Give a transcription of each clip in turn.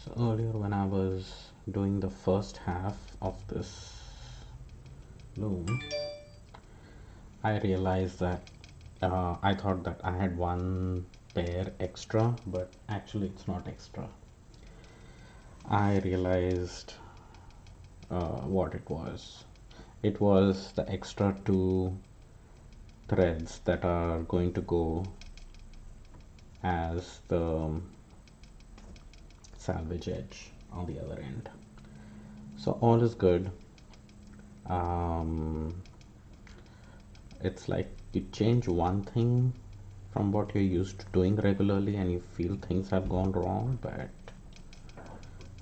So earlier when I was doing the first half of this loom, I realized that I thought that I had one pair extra, but actually it's not extra. I realized what it was. It was the extra two threads that are going to go as the salvage edge on the other end. So all is good. It's like you change one thing from what you're used to doing regularly and you feel things have gone wrong, but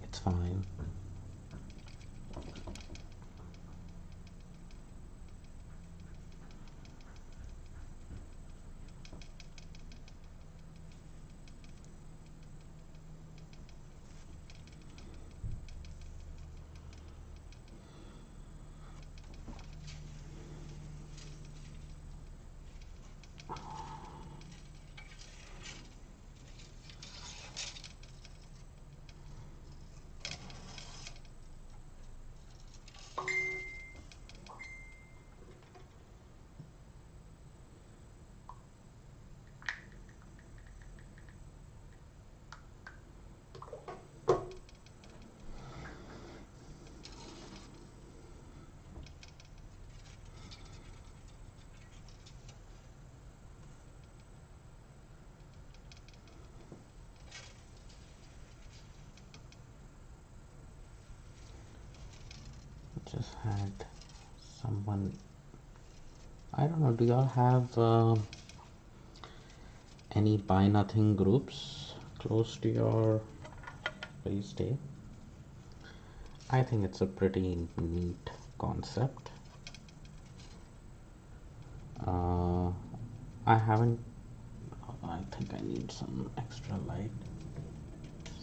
it's fine. Just had someone, I don't know, do y'all have any buy nothing groups close to your where you stay? I think it's a pretty neat concept. I haven't, I think I need some extra light.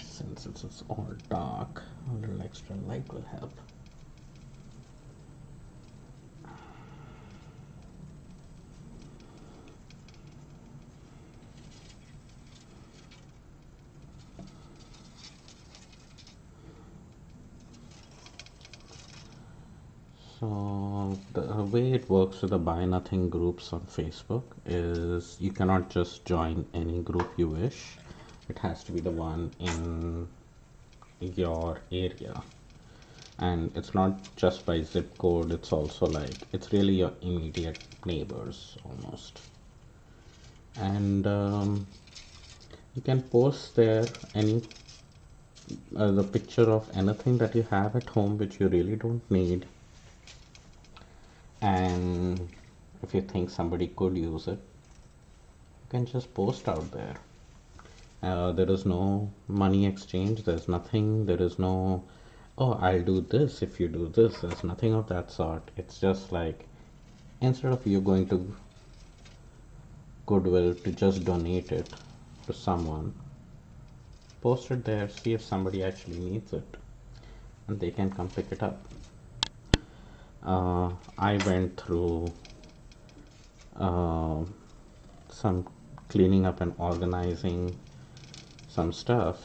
Since it's all dark, a little extra light will help. So the way it works with the buy nothing groups on Facebook is you cannot just join any group you wish. It has to be the one in your area. And it's not just by zip code, it's also like it's really your immediate neighbors almost. And you can post there any the picture of anything that you have at home which you really don't need, and if you think somebody could use it, you can just post out there. There is no money exchange, there's nothing, there is no, oh, I'll do this if you do this, there's nothing of that sort. It's just like, instead of you going to Goodwill to just donate it to someone, post it there, see if somebody actually needs it, and they can come pick it up. I went through uh, some cleaning up and organizing some stuff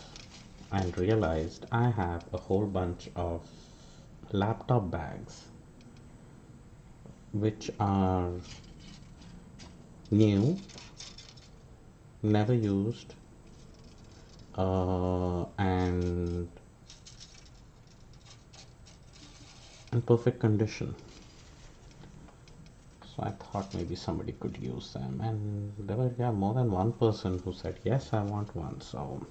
and realized I have a whole bunch of laptop bags which are new, never used, and in perfect condition. So I thought maybe somebody could use them, and there were more than one person who said yes, I want one. So,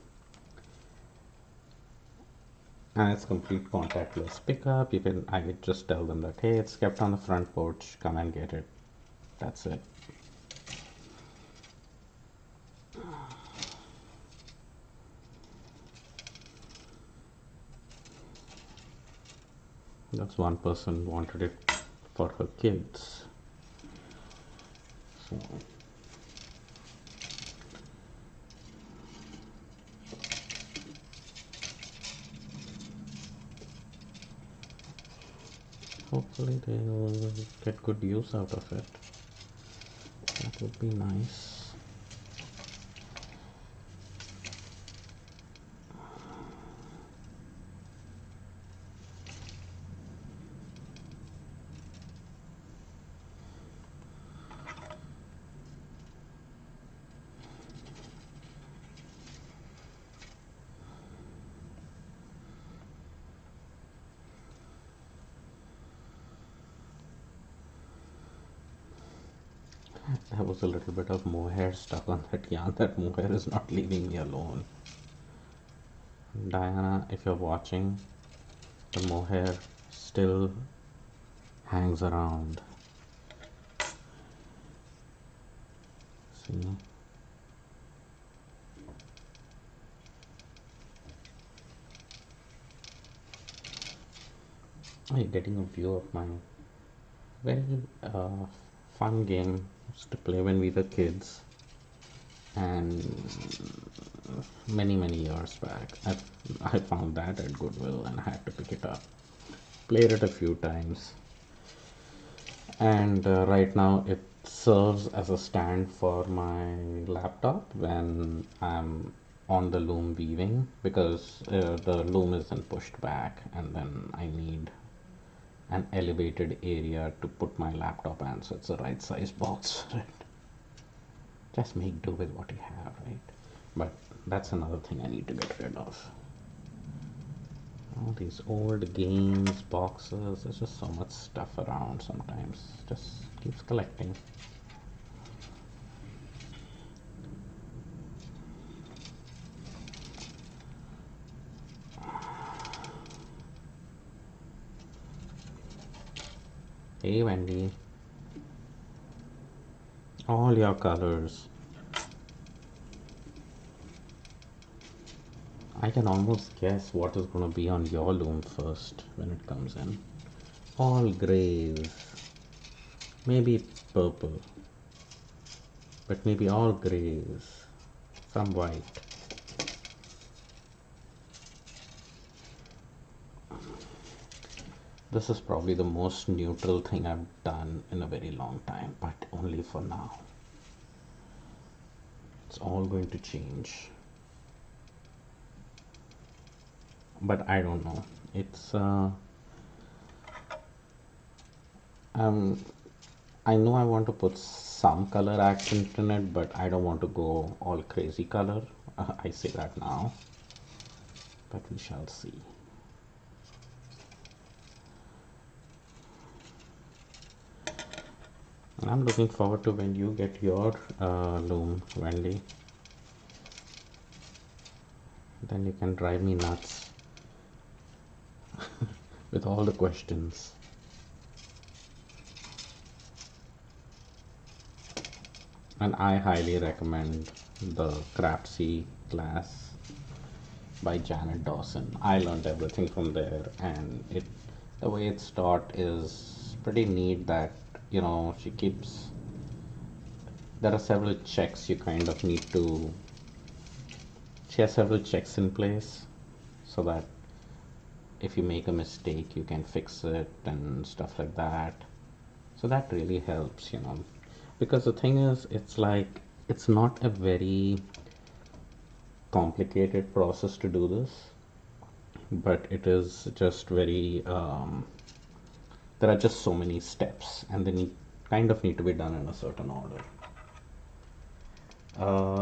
and it's complete contactless pickup. I could just tell them that hey, it's kept on the front porch, come and get it. That's it. That's one person wanted it for her kids. So hopefully they'll get good use out of it. That would be nice. There was a little bit of mohair stuck on that yarn. That mohair is not leaving me alone. Diana, if you're watching, the mohair still hangs around. See? Oh, you're getting a view of my very fun game used to play when we were kids, and many years back. I found that at Goodwill and I had to pick it up. Played it a few times, and right now it serves as a stand for my laptop when I'm on the loom weaving, because the loom isn't pushed back and then I need an elevated area to put my laptop in, so it's the right size box. Right? Just make do with what you have, right? But that's another thing I need to get rid of. All these old games, boxes, there's just so much stuff around sometimes. Just keeps collecting. Hey Wendy. All your colors. I can almost guess what is going to be on your loom first when it comes in. All grays. Maybe purple. But maybe all grays. Some white. This is probably the most neutral thing I've done in a very long time, but only for now. It's all going to change. But I don't know. It's I know I want to put some color accent in it, but I don't want to go all crazy color. I say that now, but we shall see. And I'm looking forward to when you get your loom, Wendy. Then you can drive me nuts with all the questions. And I highly recommend the Craftsy class by Janet Dawson. I learned everything from there, and the way it's taught is pretty neat. That she keeps, there are several checks you kind of need to, she has several checks in place so that if you make a mistake you can fix it and stuff like that. So that really helps, because the thing is, it's not a very complicated process to do this, but it is just very there are just so many steps, and they kind of need to be done in a certain order.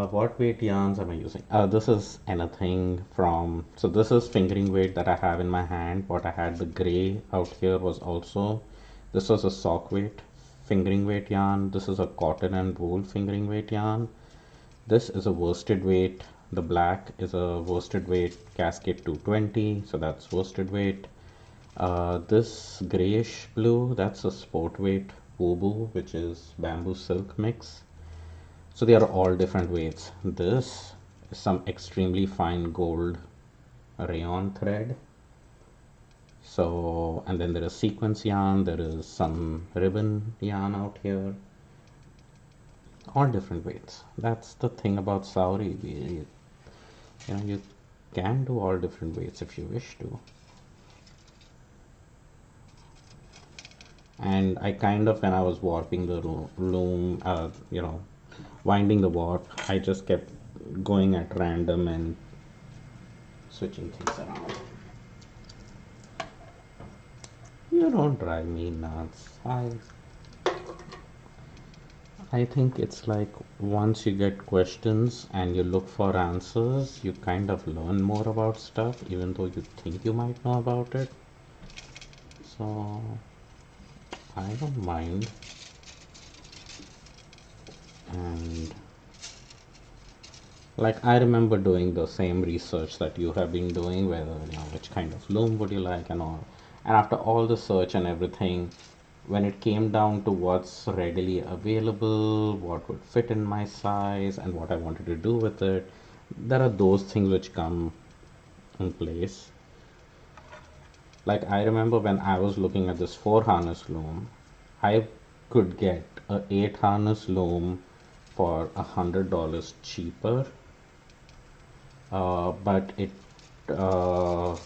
What weight yarns am I using? This is anything from, so this is fingering weight that I have in my hand. What I had the gray out here was also, this was a sock weight fingering weight yarn. This is a cotton and wool fingering weight yarn. This is a worsted weight. The black is a worsted weight Cascade 220, so that's worsted weight. This grayish blue, that's a sport weight Wooboo, which is bamboo silk mix. So they are all different weights. This is some extremely fine gold rayon thread. So, and then there is sequence yarn, there is some ribbon yarn out here. All different weights. That's the thing about Sauri. You can do all different weights if you wish to. And I kind of, when I was warping the loom, winding the warp, I just kept going at random and switching things around. You don't drive me nuts. I think it's like once you get questions and you look for answers, you kind of learn more about stuff, even though you think you might know about it. So I don't mind. And like I remember doing the same research that you have been doing, whether which kind of loom would you like and all. And after all the search and everything, when it came down to what's readily available, what would fit in my size, and what I wanted to do with it, there are those things which come in place. Like I remember when I was looking at this 4 harness loom, I could get a 8 harness loom for $100 cheaper, but uh,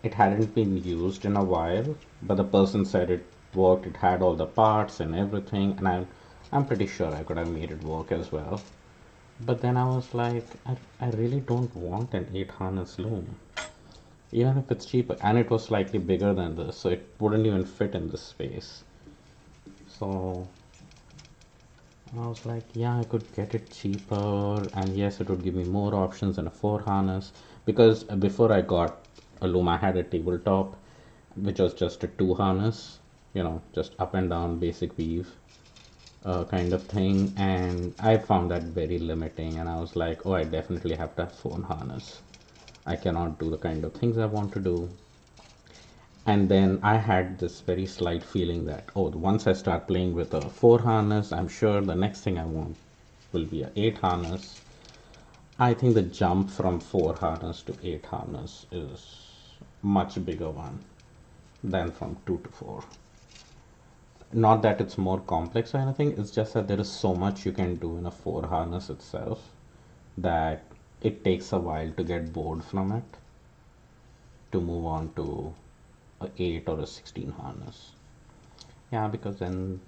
it hadn't been used in a while. But the person said it worked. It had all the parts and everything, and I'm pretty sure I could have made it work as well. But then I was like, I really don't want an 8 harness loom, even if it's cheaper, and it was slightly bigger than this, so it wouldn't even fit in this space. So I was like, yeah, I could get it cheaper, and yes, it would give me more options than a 4 harness. Because before I got a loom, I had a tabletop, which was just a 2 harness, just up and down basic weave kind of thing, and I found that very limiting. And I was like, oh, I definitely have to have 4 harness. I cannot do the kind of things I want to do. And then I had this very slight feeling that, oh, once I start playing with a 4 harness, I'm sure the next thing I want will be a 8 harness. I think the jump from 4 harness to 8 harness is much bigger one than from 2 to 4. Not that it's more complex or anything, it's just that there is so much you can do in a 4 harness itself that it takes a while to get bored from it to move on to a 8 or a 16 harness. Yeah, because then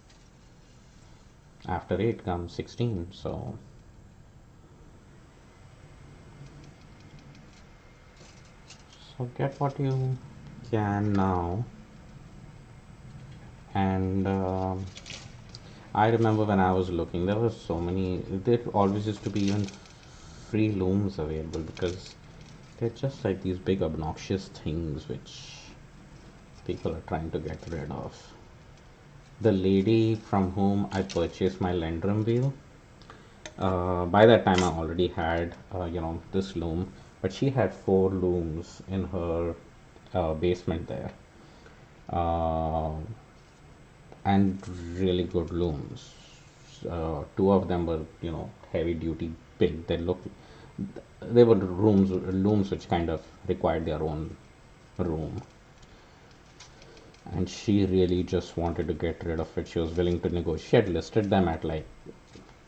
after 8 comes 16, so get what you can now. And I remember when I was looking, there were so many, there always used to be even free looms available, because they're just like these big obnoxious things which people are trying to get rid of. The lady from whom I purchased my Lendrum wheel, by that time I already had this loom, but she had 4 looms in her basement there, uh, and really good looms. Two of them were heavy duty big. They were looms which kind of required their own room, and she really just wanted to get rid of it. She was willing to negotiate. She had listed them at like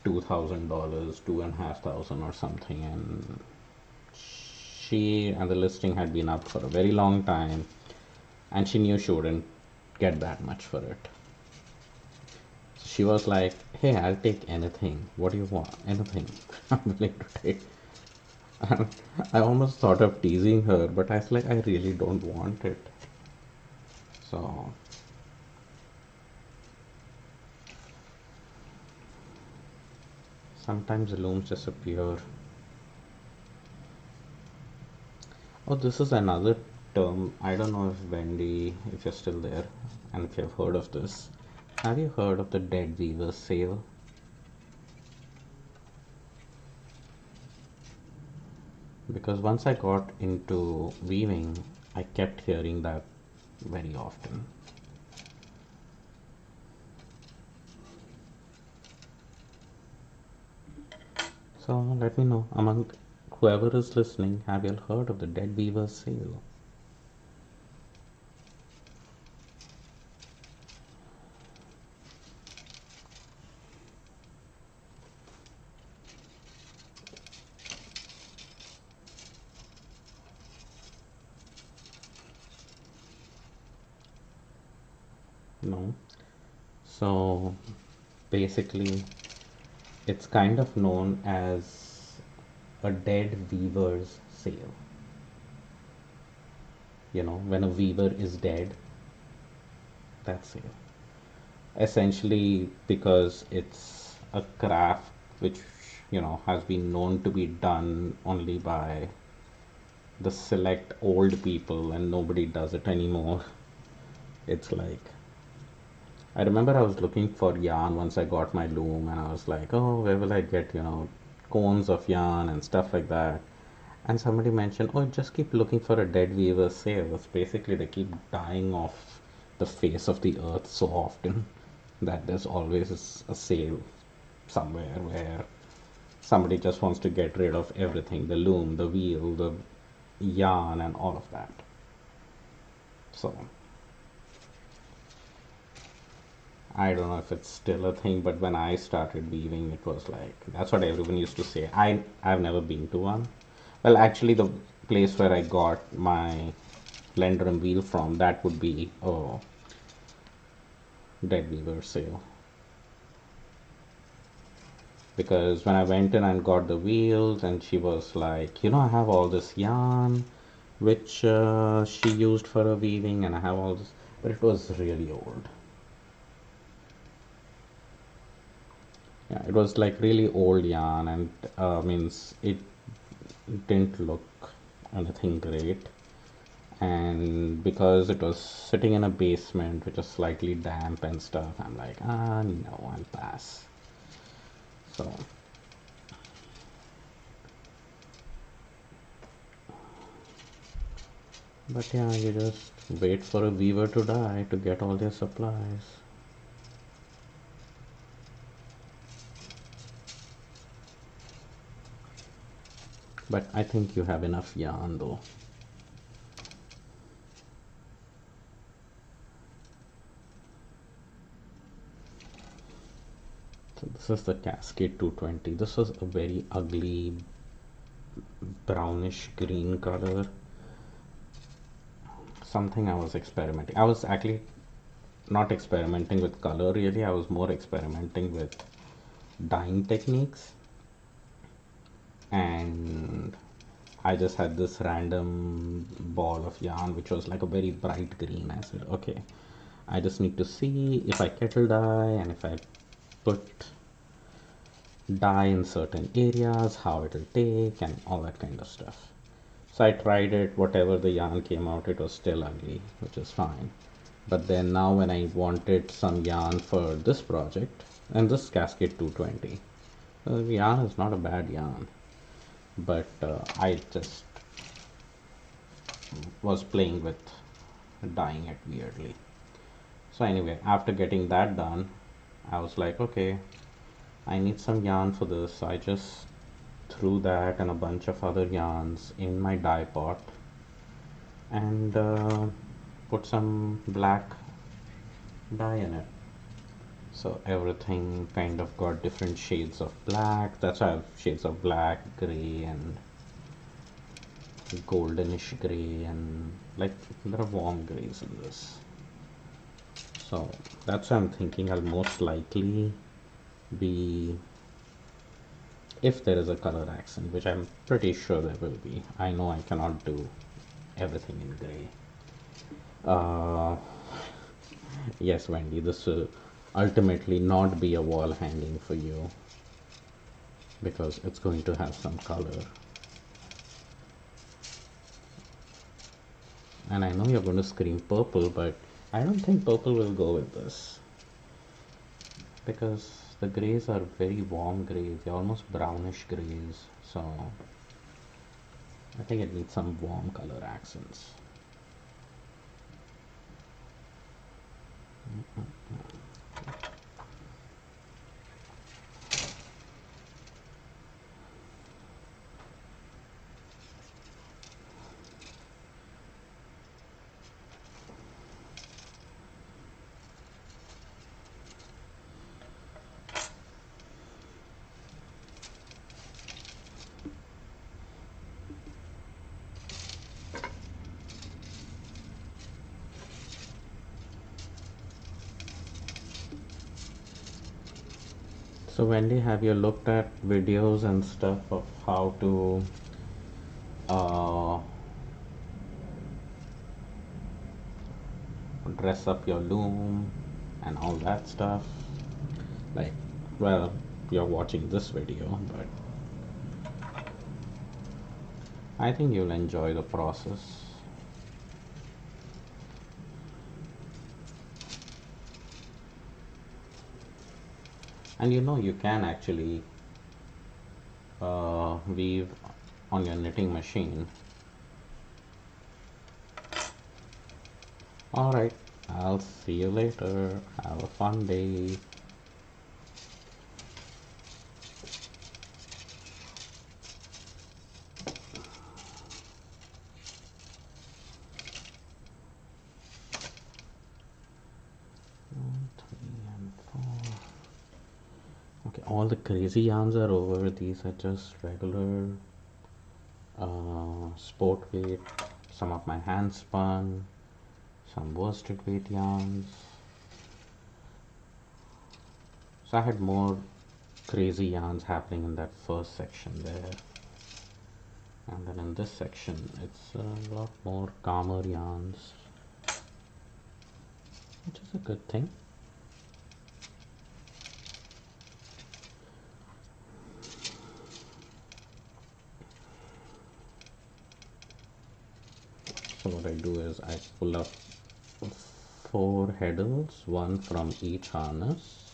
$2,000, 2,500 or something, and she and the listing had been up for a very long time, and she knew she wouldn't get that much for it. So she was like, "Hey, I'll take anything. What do you want? Anything. I'm willing to take." I almost thought of teasing her, but I was like, I really don't want it. So sometimes the looms just appear. Oh, this is another term. I don't know if Wendy, if you're still there, and if you've heard of this. Have you heard of the dead weaver sale? Because once I got into weaving, I kept hearing that very often. So let me know, among whoever is listening, have you heard of the dead weaver sale? No. So basically, it's kind of known as a dead weaver's sale. When a weaver is dead, that's sale. Essentially, because it's a craft which has been known to be done only by the select old people, and nobody does it anymore. It's like, I remember I was looking for yarn once I got my loom, and I was like, oh, where will I get, cones of yarn and stuff like that. And somebody mentioned, oh, just keep looking for a dead weaver sale. It's basically they keep dying off the face of the earth so often that there's always a sale somewhere where somebody just wants to get rid of everything, the loom, the wheel, the yarn, and all of that. So I don't know if it's still a thing, but when I started weaving, it was like that's what everyone used to say. I've never been to one. Well, actually, the place where I got my blender and wheel from, that would be dead weaver sale. Because when I went in and got the wheels, and she was like, I have all this yarn which she used for her weaving, and I have all this, but it was really old. Yeah, it was like really old yarn, and means it didn't look anything great. And because it was sitting in a basement which was slightly damp and stuff, I'm like, no, I'll pass. So but yeah, you just wait for a weaver to die to get all their supplies. But I think you have enough yarn though. So this is the Cascade 220. This was a very ugly brownish green color. Something I was experimenting. I was actually not experimenting with color really. I was more experimenting with dyeing techniques. And I just had this random ball of yarn which was like a very bright green. I said, okay, I just need to see if I kettle dye and if I put dye in certain areas, how it'll take and all that kind of stuff. So I tried it, whatever the yarn came out, it was still ugly, which is fine. But then now when I wanted some yarn for this project, and this Cascade 220, the yarn is not a bad yarn, but I just was playing with dyeing it weirdly. So anyway, after getting that done, I was like, okay, I need some yarn for this. So I just threw that and a bunch of other yarns in my dye pot and put some black dye in it. So everything kind of got different shades of black. That's why I have shades of black, gray, and goldenish gray, and like there are warm grays in this. So that's why I'm thinking I'll most likely be, if there is a color accent, which I'm pretty sure there will be. I know I cannot do everything in gray. Yes, Wendy, this will ultimately not be a wall hanging for you because it's going to have some color. And I know you're going to scream purple, but I don't think purple will go with this because the grays are very warm grays. They're almost brownish grays. So I think it needs some warm color accents. So Wendy, have you looked at videos and stuff of how to uh, dress up your loom and all that stuff? Like, well, you're watching this video, but I think you'll enjoy the process. And you know, you can actually weave on your knitting machine. All right, I'll see you later. Have a fun day. One, three, and four. Okay, all the crazy yarns are over. These are just regular sport weight, some of my hand spun, some worsted weight yarns. So I had more crazy yarns happening in that first section there. And then in this section, it's a lot more calmer yarns, which is a good thing. So what I do is I pull up 4 headers, one from each harness.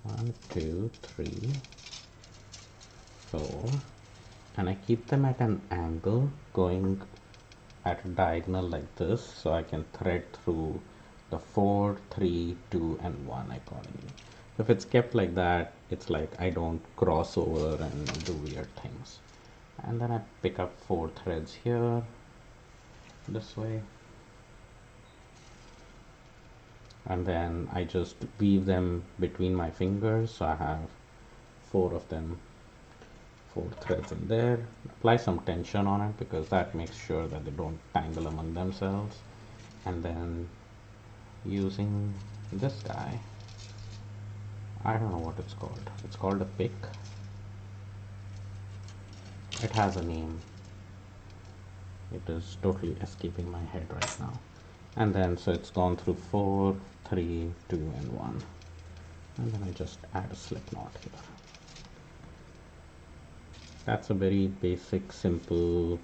1, 2, 3, 4, and I keep them at an angle going at a diagonal like this, so I can thread through the 4, 3, 2, and 1 accordingly. If it's kept like that, it's like I don't cross over and do weird things. And then I pick up 4 threads here this way, and then I just weave them between my fingers, so I have 4 of them, 4 threads in there. Apply some tension on it because that makes sure that they don't tangle among themselves. And then using this guy, I don't know what it's called. It's called a pick. It has a name. It is totally escaping my head right now. And then so it's gone through 4, 3, 2, and 1. And then I just add a slip knot here. That's a very basic, simple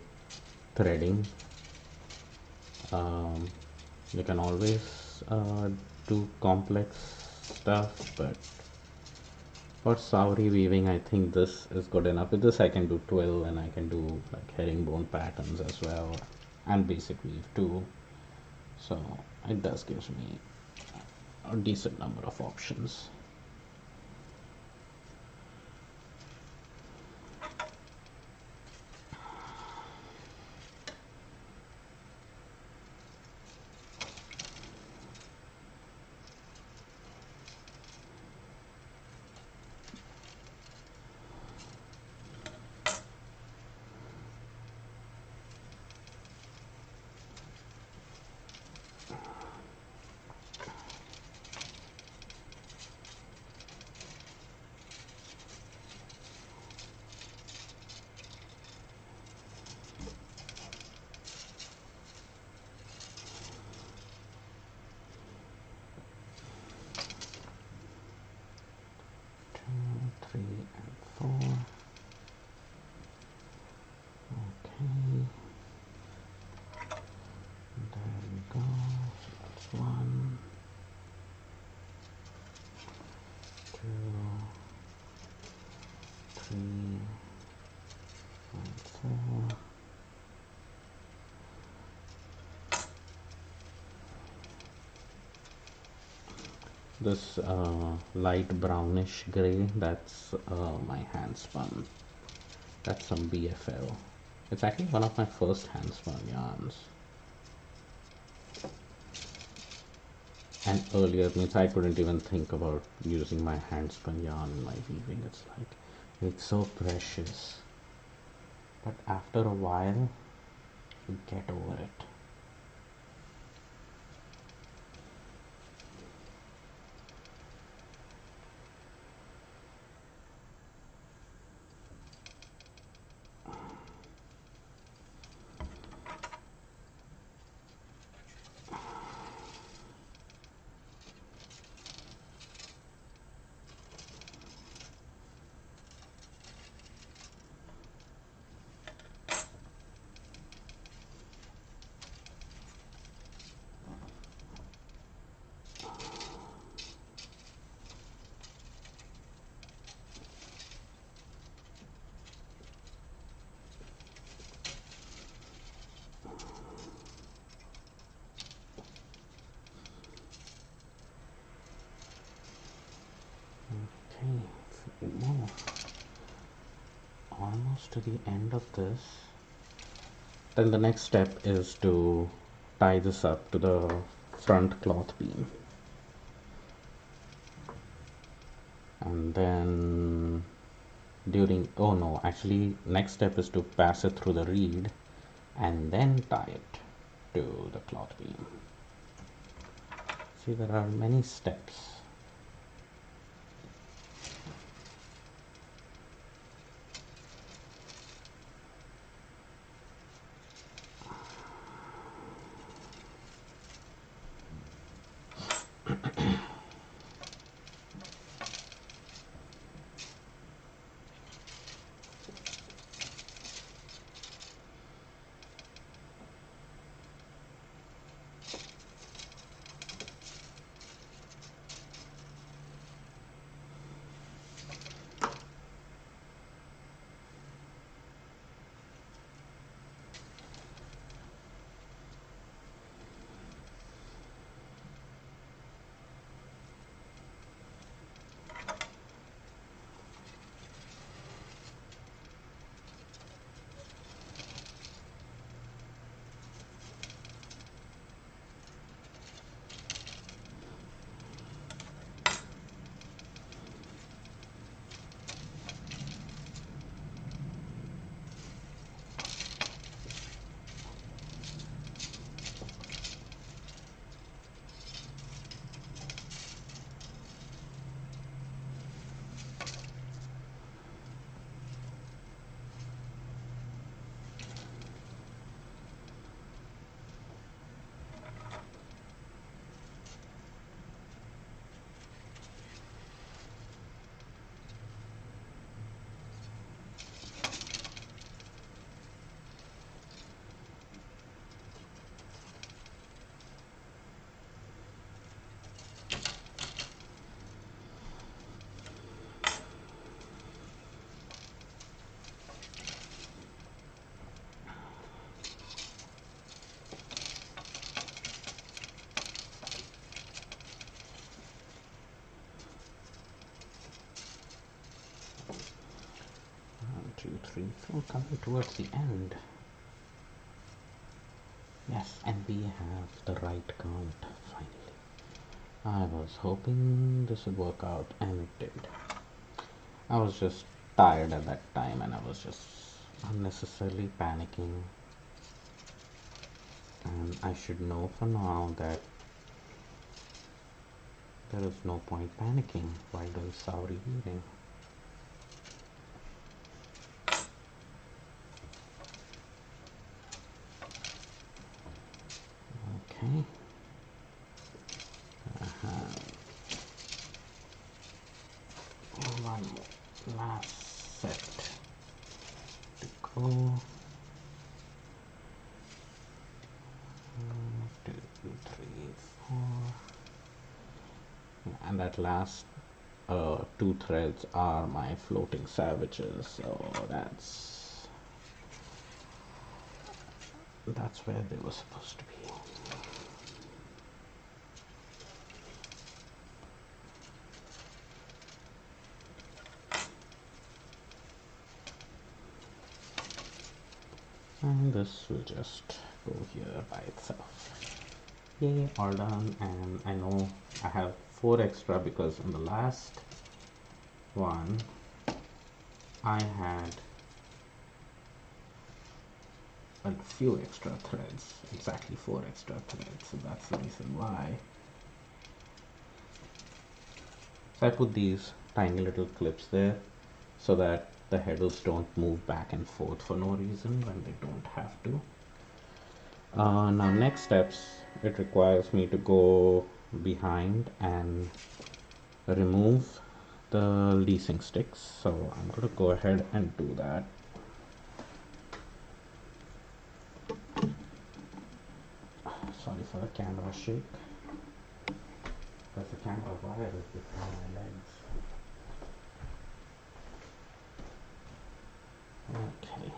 threading. You can always do complex stuff, but for sari weaving, I think this is good enough. With this, I can do twill and I can do like herringbone patterns as well, and basic weave too. So it does gives me a decent number of options. Three and 4. Okay. There we go. So that's 1, 2, 3, and 4. This light brownish gray, that's my hand spun. That's some BFL. It's actually one of my first hand spun yarns. And earlier means I couldn't even think about using my hand spun yarn in my weaving. It's like, it's so precious. But after a while, you get over it. almost to the end of this. Then the next step is to tie this up to the front cloth beam. And then oh no, actually next step is to pass it through the reed and then tie it to the cloth beam. See, there are many steps. Two, three, four, coming towards the end. Yes, and we have the right count, finally. I was hoping this would work out, and it did. I was just tired at that time, and I was just unnecessarily panicking. And I should know for now that there is no point panicking while doing Sauri weaving. Okay. One last set to go. 1, 2, 3, 4. And that last two threads are my floating savages, so that's where they were supposed to be. And this will just go here by itself. Yay, all done. And I know I have 4 extra because in the last one I had a few extra threads, exactly 4 extra threads, so that's the reason why. So I put these tiny little clips there so that the headers don't move back and forth for no reason when they don't have to. Now next steps, it requires me to go behind and remove the leasing sticks, so I'm going to go ahead and do that. Sorry for the camera shake, because the camera wire is between my legs. Okay.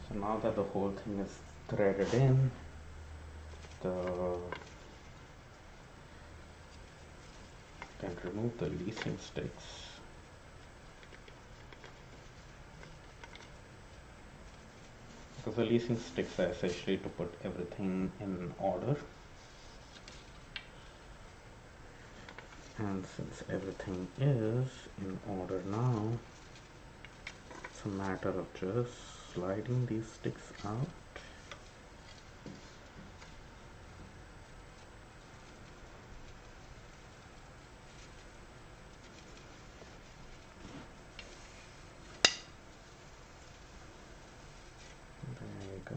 So now that the whole thing is threaded in, Can remove the leasing sticks. Because the leasing sticks are essentially to put everything in order. And since everything is in order now, it's a matter of just sliding these sticks out. There you go.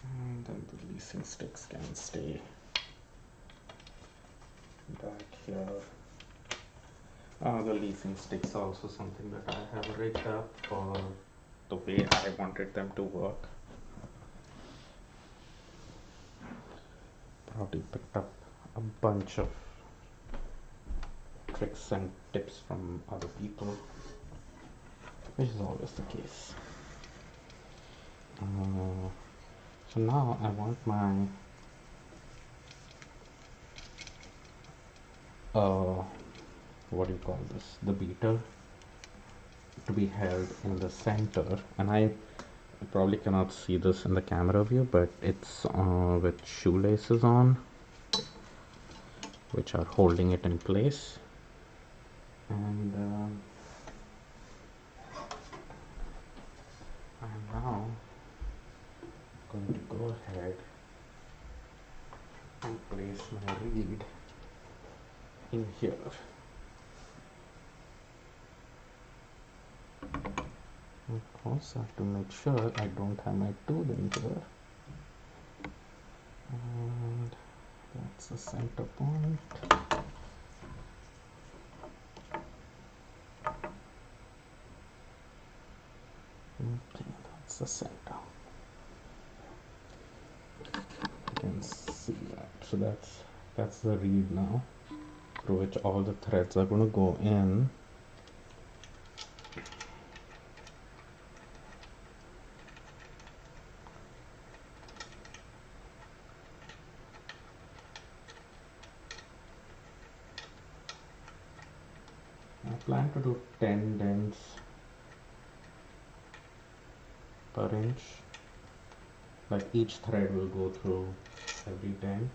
And then the leasing sticks can stay back here. The leasing sticks are also something that I have rigged up for the way I wanted them to work. Probably picked up a bunch of tricks and tips from other people, which is always the case. So now I want my what do you call this, the beater to be held in the center, and I probably cannot see this in the camera view, but it's with shoelaces on, which are holding it in place. And I'm now going to go ahead and place my reed in here. Of course, I have to make sure I don't have my tool in here. And that's the center point. Okay, that's the center. You can see that. So that's the reed now, through which all the threads are going to go in. I plan to do 10 dents per inch. Like each thread will go through every dent.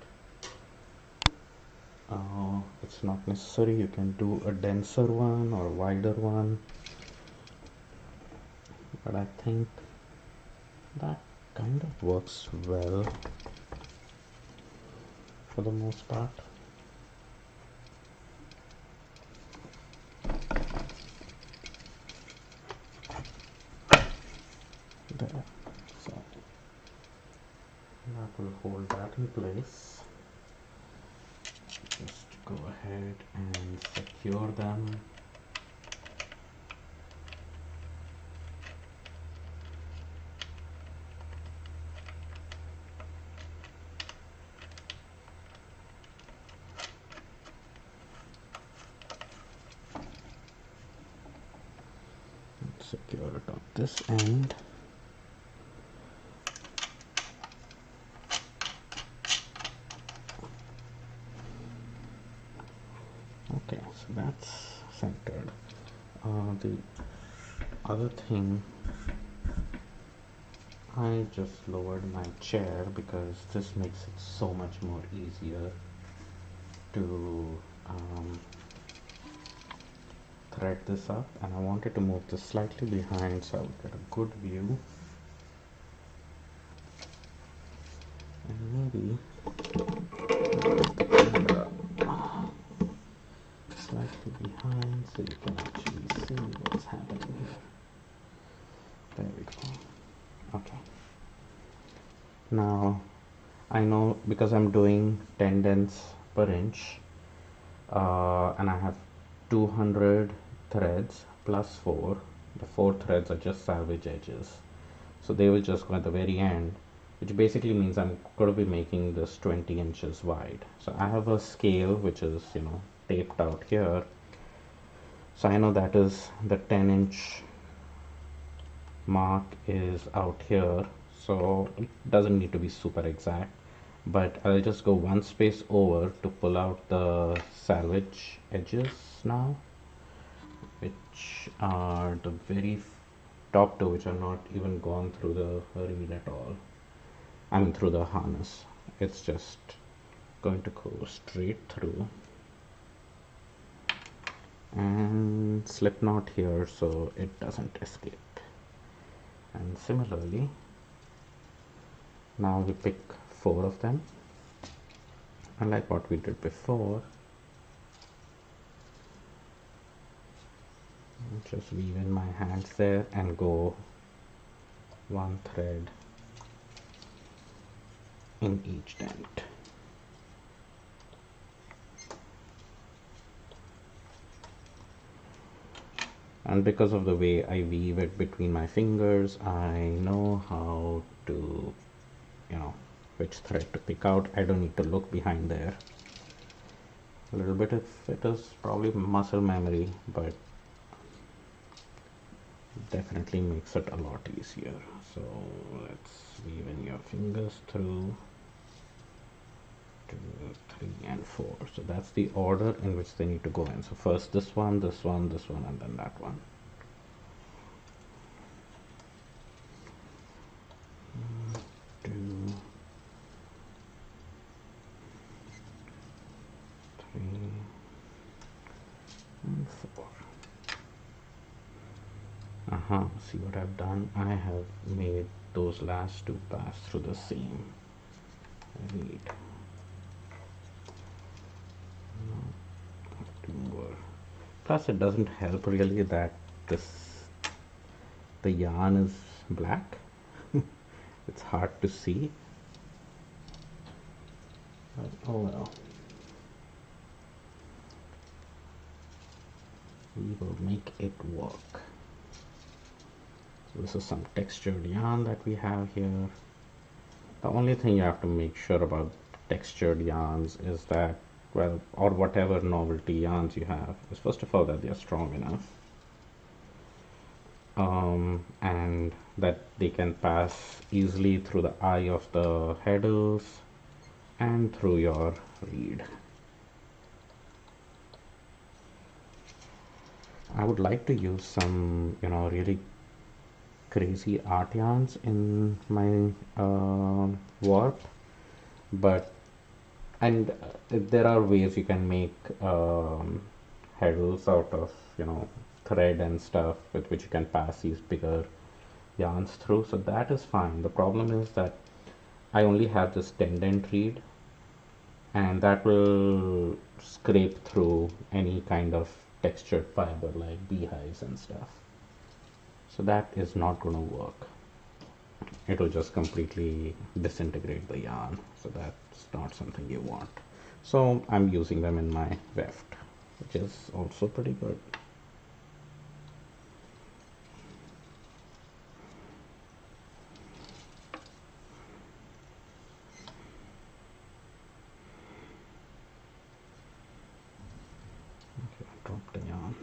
It's not necessary, you can do a denser one or a wider one, but I think that kind of works well for the most part. There. So that will hold that in place. Just go ahead and secure them. Secure it on this end. Okay, so that's centered. The other thing, I just lowered my chair because this makes it so much more easier to thread this up, and I wanted to move this slightly behind so I would get a good view, and maybe slightly behind so you can actually see what's happening here. There we go. Okay, now I know because I'm doing 10 dents per inch, and I have 200 threads plus 4. The 4 threads are just salvage edges, so they will just go at the very end, which basically means I'm going to be making this 20 inches wide. So I have a scale which is, taped out here, So I know that is the 10-inch mark is out here, so it doesn't need to be super exact, but I'll just go one space over to pull out the salvage edges now, which are the very top two, which are not even gone through the reed at all. I mean through the harness. It's just going to go straight through and slip knot here so it doesn't escape. And similarly, now we pick 4 of them, unlike what we did before. Just weave in my hands there and go one thread in each dent. And because of the way I weave it between my fingers, I know how to, which thread to pick out. I don't need to look behind there. A little bit of it is probably muscle memory, but definitely makes it a lot easier. So let's weave in your fingers through 2, 3, and 4. So that's the order in which they need to go in. So first this one, this one, this one, and then that one. 2, 3, and 4. See what I've done? I have made those last 2 pass through the same reed. 2 more. Plus it doesn't help really that the yarn is black. It's hard to see, but oh well. We will make it work. So this is some textured yarn that we have here. The only thing you have to make sure about textured yarns is that, well, or whatever novelty yarns you have, is first of all that they are strong enough, and that they can pass easily through the eye of the headers and through your reed. I would like to use some, really crazy art yarns in my warp, but there are ways you can make heddles out of thread and stuff with which you can pass these bigger yarns through, so that is fine. The problem is that I only have this 10-dent reed, and that will scrape through any kind of textured fiber like beehives and stuff, so that is not going to work. It will just completely disintegrate the yarn, so that's not something you want. So I'm using them in my weft, which is also pretty good. Okay, drop the yarn.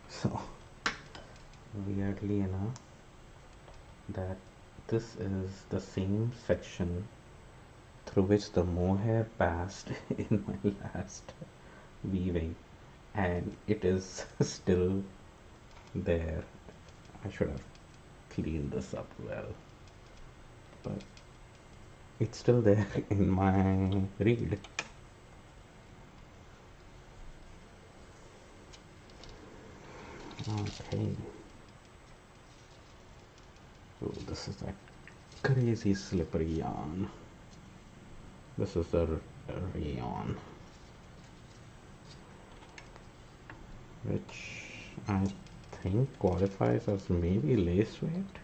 So weirdly enough, that this is the same section through which the mohair passed in my last weaving, and it is still there. I should have cleaned this up well, but it's still there in my reed. Okay. Oh, this is that crazy slippery yarn. This is the rayon, which I think qualifies as maybe lace weight.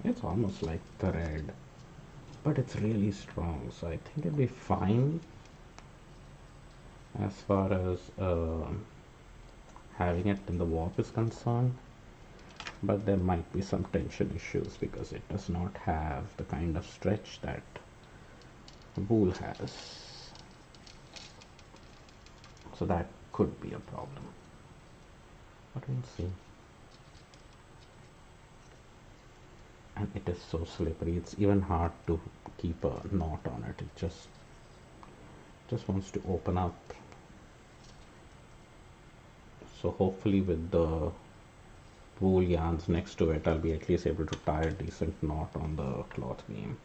It's almost like thread, but it's really strong, so I think it'll be fine as far as having it in the warp is concerned. But there might be some tension issues because it does not have the kind of stretch that wool has, so that could be a problem, but we'll see. And it is so slippery, it's even hard to keep a knot on it. It just wants to open up. So hopefully with the wool yarns next to it, I'll be at least able to tie a decent knot on the cloth beam.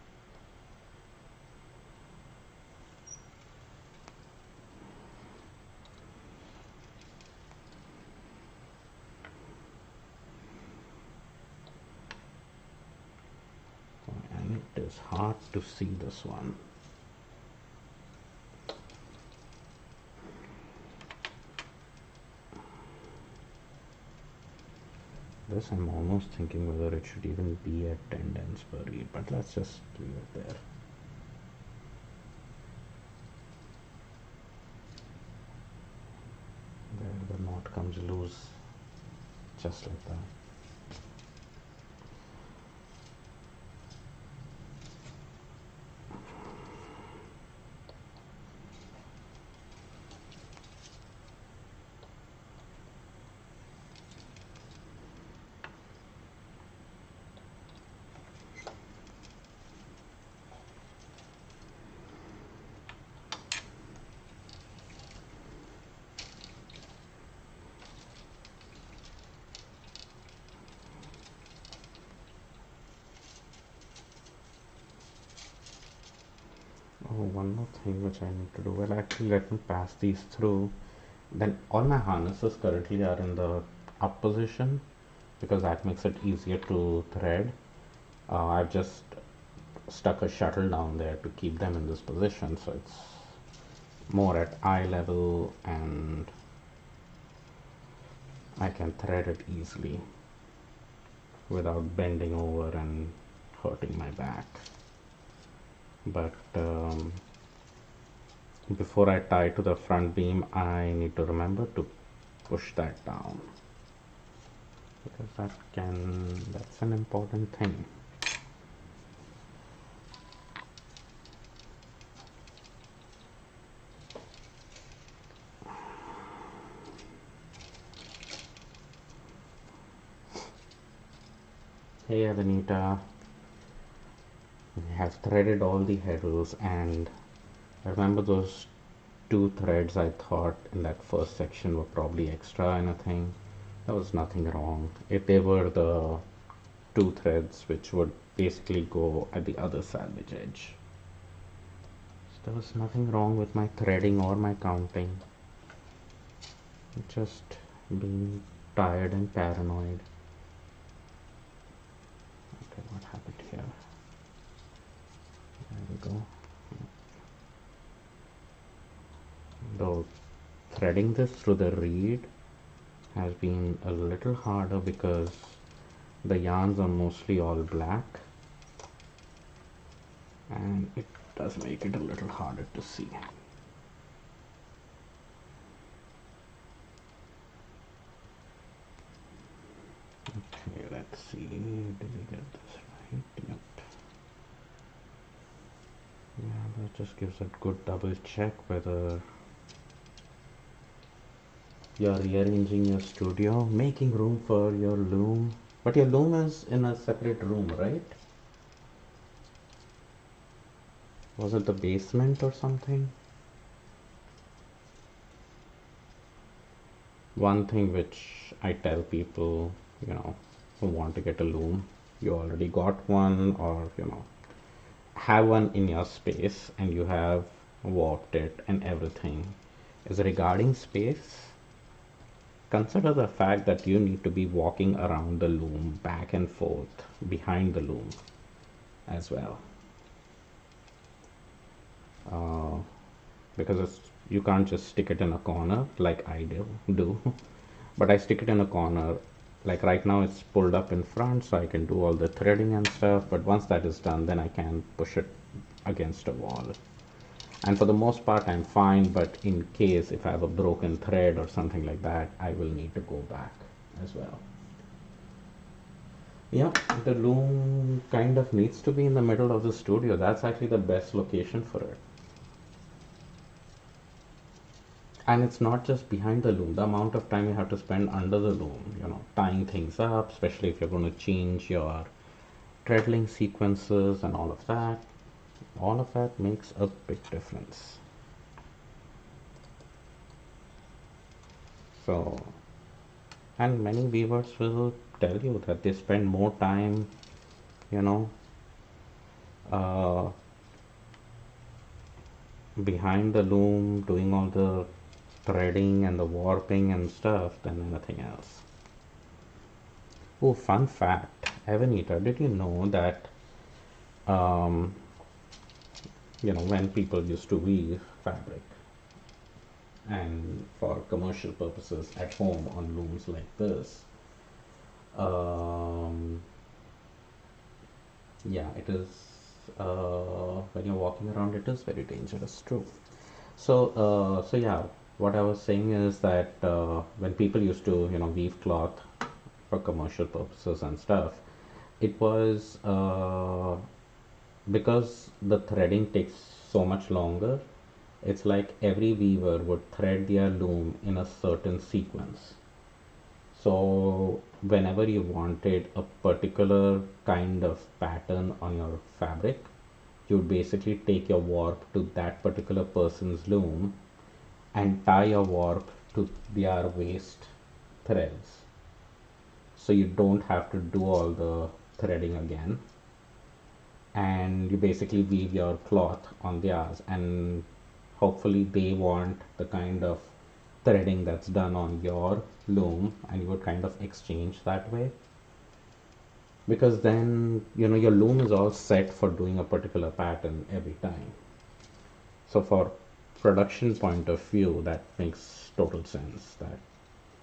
And it is hard to see this one. This I'm almost thinking whether it should even be at 10 dents per reed, but let's just leave it there. There the knot comes loose, just like that. Oh, one more thing which I need to do. Well, actually, let me pass these through. Then all my harnesses currently are in the up position because that makes it easier to thread. I've just stuck a shuttle down there to keep them in this position, so it's more at eye level and I can thread it easily without bending over and hurting my back. But before I tie to the front beam, I need to remember to push that down because that's an important thing. Hey Avenita, we have threaded all the heddles, and I remember those two threads I thought in that first section were probably extra in a thing. There was nothing wrong. If they were the two threads which would basically go at the other salvage edge. So there was nothing wrong with my threading or my counting. Just being tired and paranoid. Okay, what happened here? There we go. Though threading this through the reed has been a little harder because the yarns are mostly all black and it does make it a little harder to see. Okay, let's see, did we get this right? Yep. Yeah, that just gives a good double check whether you're rearranging your studio, making room for your loom. But your loom is in a separate room, right? Was it the basement or something? One thing which I tell people, who want to get a loom, you already got one, or have one in your space and you have warped it and everything, is regarding space. Consider the fact that you need to be walking around the loom back and forth behind the loom as well. Uh, because you can't just stick it in a corner like I do. But I stick it in a corner. Like right now it's pulled up in front so I can do all the threading and stuff, but once that is done then I can push it against a wall. And for the most part I'm fine, but in case if I have a broken thread or something like that, I will need to go back as well. Yeah, the loom kind of needs to be in the middle of the studio. That's actually the best location for it. And it's not just behind the loom, the amount of time you have to spend under the loom, tying things up, especially if you're going to change your threading sequences and all of that makes a big difference. So, and many weavers will tell you that they spend more time, you know, uh, behind the loom doing all the threading and the warping and stuff than anything else. Oh, fun fact, Evanita, did you know that um, when people used to weave fabric and for commercial purposes at home on looms like this, um, yeah, it is, when you're walking around, it is very dangerous, true. So yeah, what I was saying is that when people used to, weave cloth for commercial purposes and stuff, it was because the threading takes so much longer. It's like every weaver would thread their loom in a certain sequence. So whenever you wanted a particular kind of pattern on your fabric, you would basically take your warp to that particular person's loom and tie your warp to their waist threads. So you don't have to do all the threading again, and you basically weave your cloth on theirs, and hopefully they want the kind of threading that's done on your loom, and you would kind of exchange that way, because then your loom is all set for doing a particular pattern every time. So for production point of view, that makes total sense. That,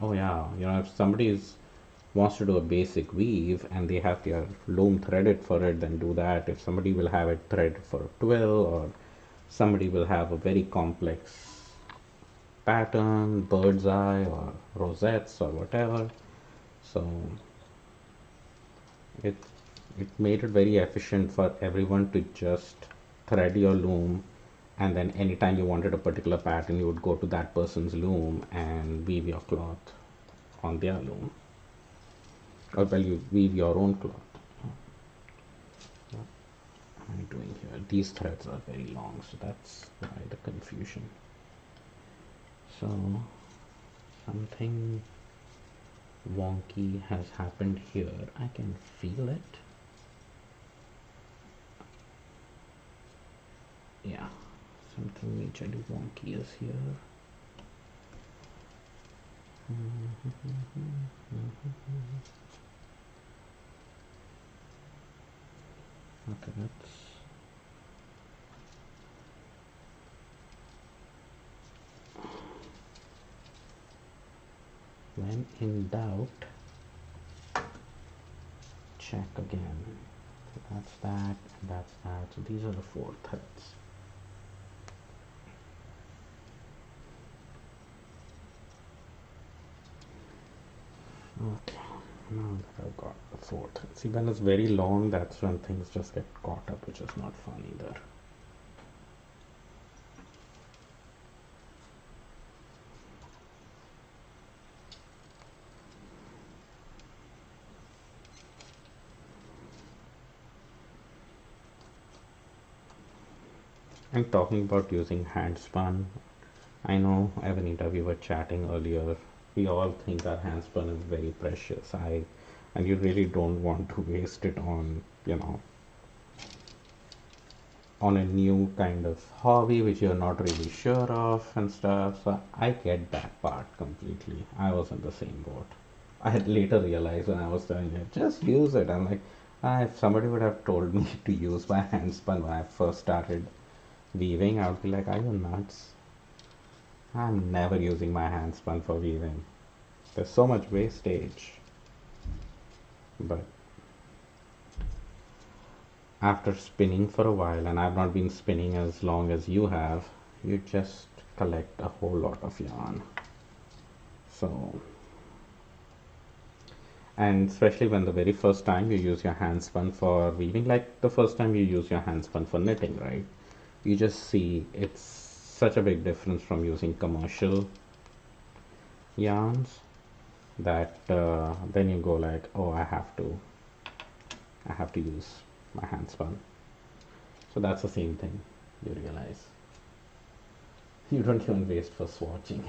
oh yeah, if somebody wants to do a basic weave and they have their loom threaded for it, then do that. If somebody will have it thread for a twill, or somebody will have a very complex pattern, bird's eye or rosettes or whatever, so it it made it very efficient for everyone to just thread your loom, and then anytime you wanted a particular pattern, you would go to that person's loom and weave your cloth on their loom, or well, you weave your own cloth. What am I doing here? These threads are very long, so that's why the confusion. So something wonky has happened here. I can feel it. Yeah, something majorly wonky is here. Okay, that's when in doubt, check again. So that's that, and that's that. So these are the 4 threads. Okay, now that I've got the 4 threads. See, when it's very long, that's when things just get caught up, which is not fun either. And talking about using hand spun, I know, Evanita, we were chatting earlier. We all think our hand spun is very precious. And you really don't want to waste it on, on a new kind of hobby which you're not really sure of and stuff. So I get that part completely. I was in the same boat. I had later realized when I was doing it, just use it. I'm like, if somebody would have told me to use my handspun when I first started weaving, I would be like, are you nuts? I'm never using my handspun for weaving. There's so much wastage. But after spinning for a while, and I've not been spinning as long as you have, you just collect a whole lot of yarn. So, and especially when the very first time you use your handspun for weaving, like the first time you use your handspun for knitting, right? You just see it's such a big difference from using commercial yarns that then you go like, oh, I have to use my handspun. So that's the same thing you realize. You don't even waste for swatching.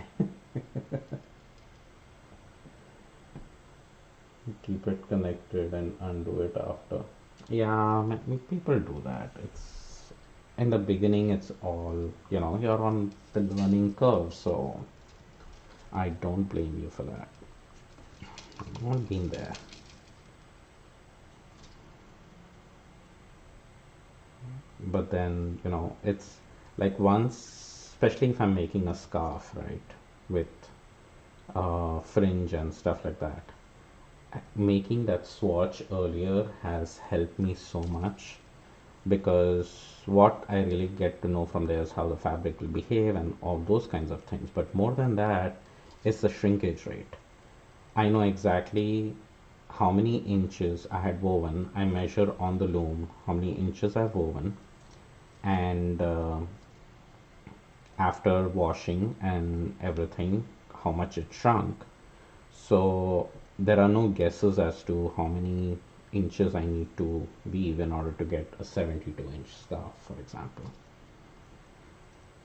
Keep it connected and undo it after. Yeah, people do that. It's in the beginning, it's all, you're on the learning curve, so I don't blame you for that. I've all been there. But then, it's like once, especially if I'm making a scarf, right, with fringe and stuff like that, making that swatch earlier has helped me so much, because what I really get to know from there is how the fabric will behave and all those kinds of things. But more than that, it's the shrinkage rate. I know exactly how many inches I had woven. I measure on the loom how many inches I've woven, and after washing and everything, how much it shrunk. So there are no guesses as to how many inches I need to weave in order to get a 72-inch scarf, for example.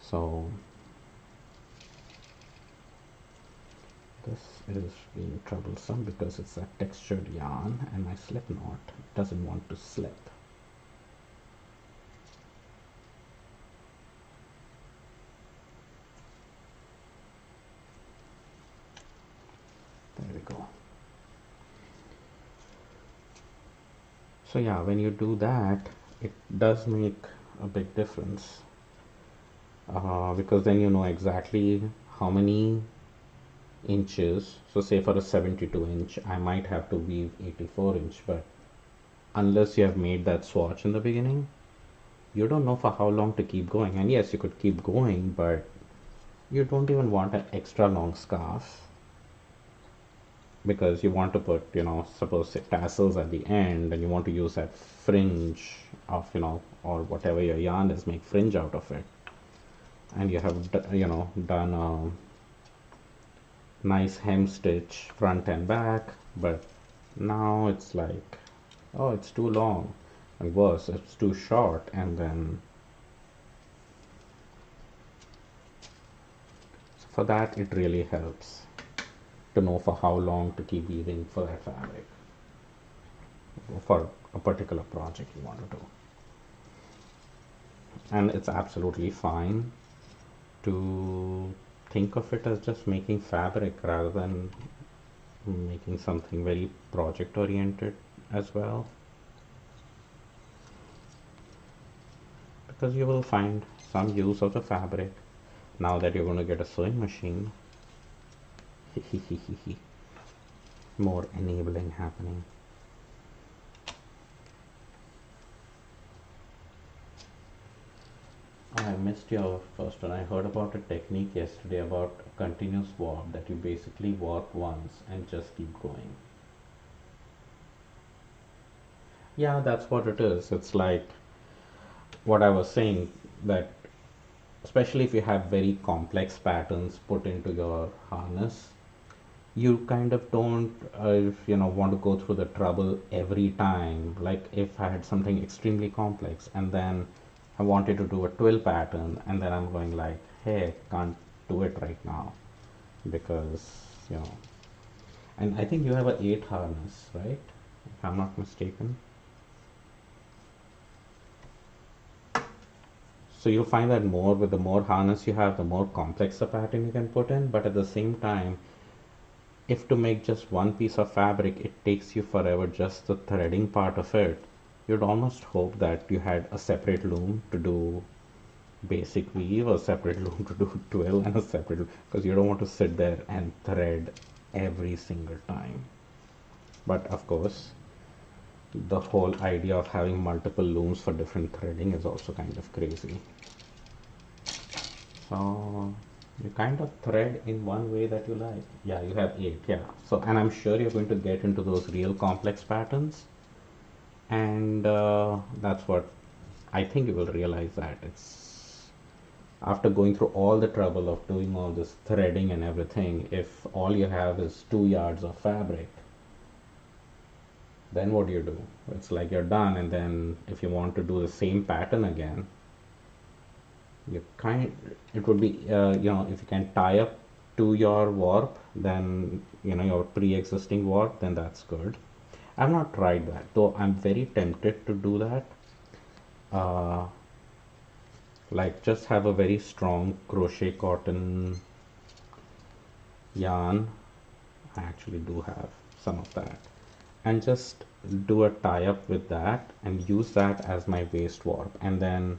So this is being troublesome because it's a textured yarn and my slip knot doesn't want to slip. There we go. So yeah, when you do that, it does make a big difference, because then you know exactly how many inches. So say for a 72 inch, I might have to weave 84 inch, but unless you have made that swatch in the beginning, you don't know for how long to keep going. And yes, you could keep going, but you don't even want an extra long scarf, because you want to put, suppose tassels at the end, and you want to use that fringe of, or whatever your yarn is, make fringe out of it. And you have, done a nice hem stitch front and back, but now it's like, oh, it's too long, and worse, it's too short. And then for that, it really helps to know for how long to keep weaving for that fabric, for a particular project you want to do. And it's absolutely fine to think of it as just making fabric rather than making something very project oriented as well, because you will find some use of the fabric now that you're going to get a sewing machine. More enabling happening. I missed your first one. I heard about a technique yesterday about a continuous warp, that you basically warp once and just keep going. Yeah, that's what it is. It's like what I was saying, that especially if you have very complex patterns put into your harness, you kind of don't want to go through the trouble every time. Like if I had something extremely complex and then I wanted to do a twill pattern, and then I'm going like, hey, can't do it right now because you know and I think you have a 8 harness, right, if I'm not mistaken. So you'll find that more with the more harness you have, the more complex the pattern you can put in. But at the same time, if to make just one piece of fabric, it takes you forever just the threading part of it, you'd almost hope that you had a separate loom to do basic weave, a separate loom to do twill, and a separate, because you don't want to sit there and thread every single time. But of course, the whole idea of having multiple looms for different threading is also kind of crazy. So you kind of thread in one way that you like. Yeah, you have 8, yeah. So, and I'm sure you're going to get into those real complex patterns, and that's what I think you will realize, that it's after going through all the trouble of doing all this threading and everything, if all you have is 2 yards of fabric, then what do you do? It's like you're done, and then if you want to do the same pattern again, you kind it would be if you can tie up to your warp, then your pre-existing warp, then that's good. I've not tried that, though I'm very tempted to do that. uh, like just have a very strong crochet cotton yarn. I actually do have some of that, and just do a tie up with that and use that as my waist warp, and then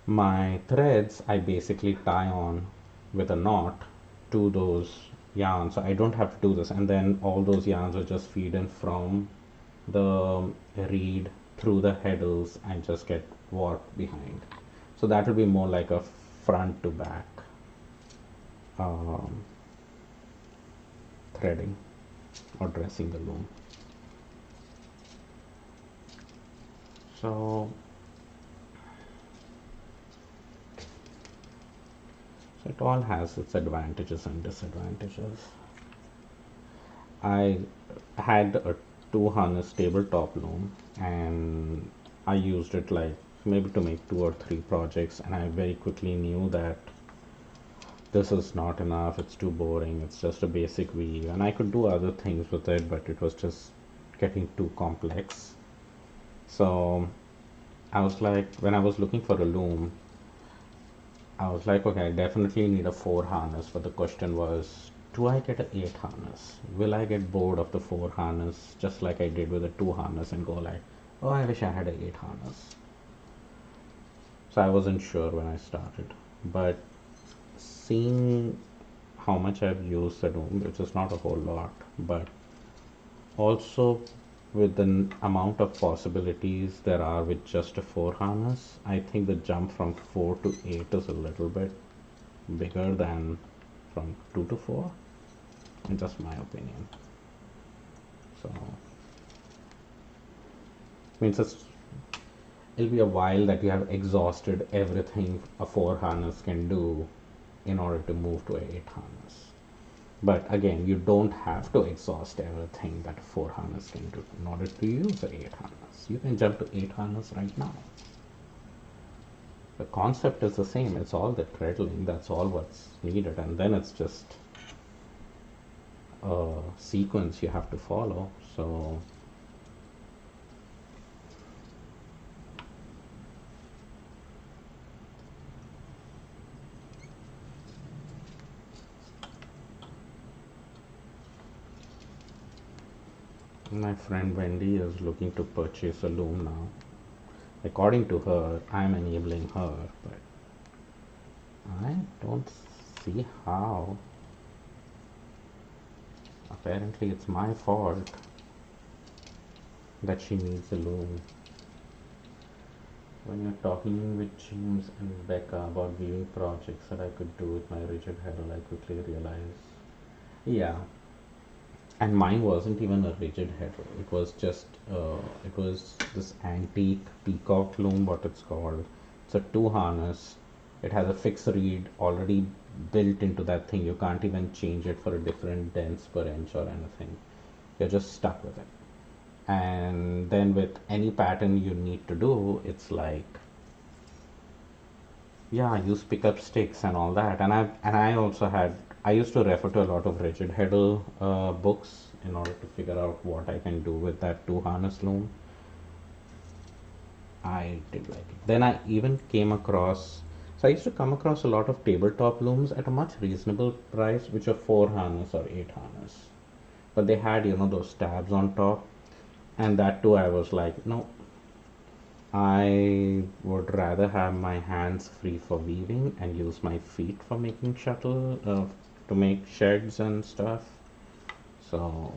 my threads I basically tie on with a knot to those yarns, so I don't have to do this, and then all those yarns will just feed in from the reed through the heddles and just get warped behind. So that will be more like a front to back um, threading or dressing the loom. So it all has its advantages and disadvantages. I had a 2 harness tabletop loom, and I used it like maybe to make 2 or 3 projects, and I very quickly knew that this is not enough, it's too boring, it's just a basic weave, and I could do other things with it, but it was just getting too complex. So I was like, when I was looking for a loom, I was like, okay, I definitely need a 4 harness, but the question was, do I get an 8 harness? Will I get bored of the 4 harness just like I did with a 2 harness and go like, oh, I wish I had an 8 harness? So I wasn't sure when I started, but seeing how much I've used the loom, which is not a whole lot, but also with the amount of possibilities there are with just a 4 harness, I think the jump from 4 to 8 is a little bit bigger than from 2 to 4, in just my opinion. So means it'll be a while that you have exhausted everything a 4 harness can do in order to move to a 8 harness. But again, you don't have to exhaust everything that a 4 harness can do in order to use a 8 harness. You can jump to 8 harness right now. The concept is the same. It's all the threading. That's all what's needed, and then it's just a sequence you have to follow. So my friend Wendy is looking to purchase a loom now. According to her, I'm enabling her, but I don't see how. Apparently, it's my fault that she needs a loom. When you're talking with James and Becca about viewing projects that I could do with my rigid heddle, I quickly realized, yeah, and mine wasn't even a rigid heddle. It was just, it was this antique peacock loom, what it's called. It's a 2 harness. It has a fixed reed already built into that thing. You can't even change it for a different dense per inch or anything. You're just stuck with it. And then with any pattern you need to do, it's like, yeah, use pickup sticks and all that. And I also had, I used to refer to a lot of rigid heddle books in order to figure out what I can do with that 2 harness loom. I did like it. Then I even came across, so I used to come across a lot of tabletop looms at a much reasonable price, which are 4 harness or 8 harness. But they had, those tabs on top, and that too I was like, no, I would rather have my hands free for weaving and use my feet for making to make sheds and stuff. So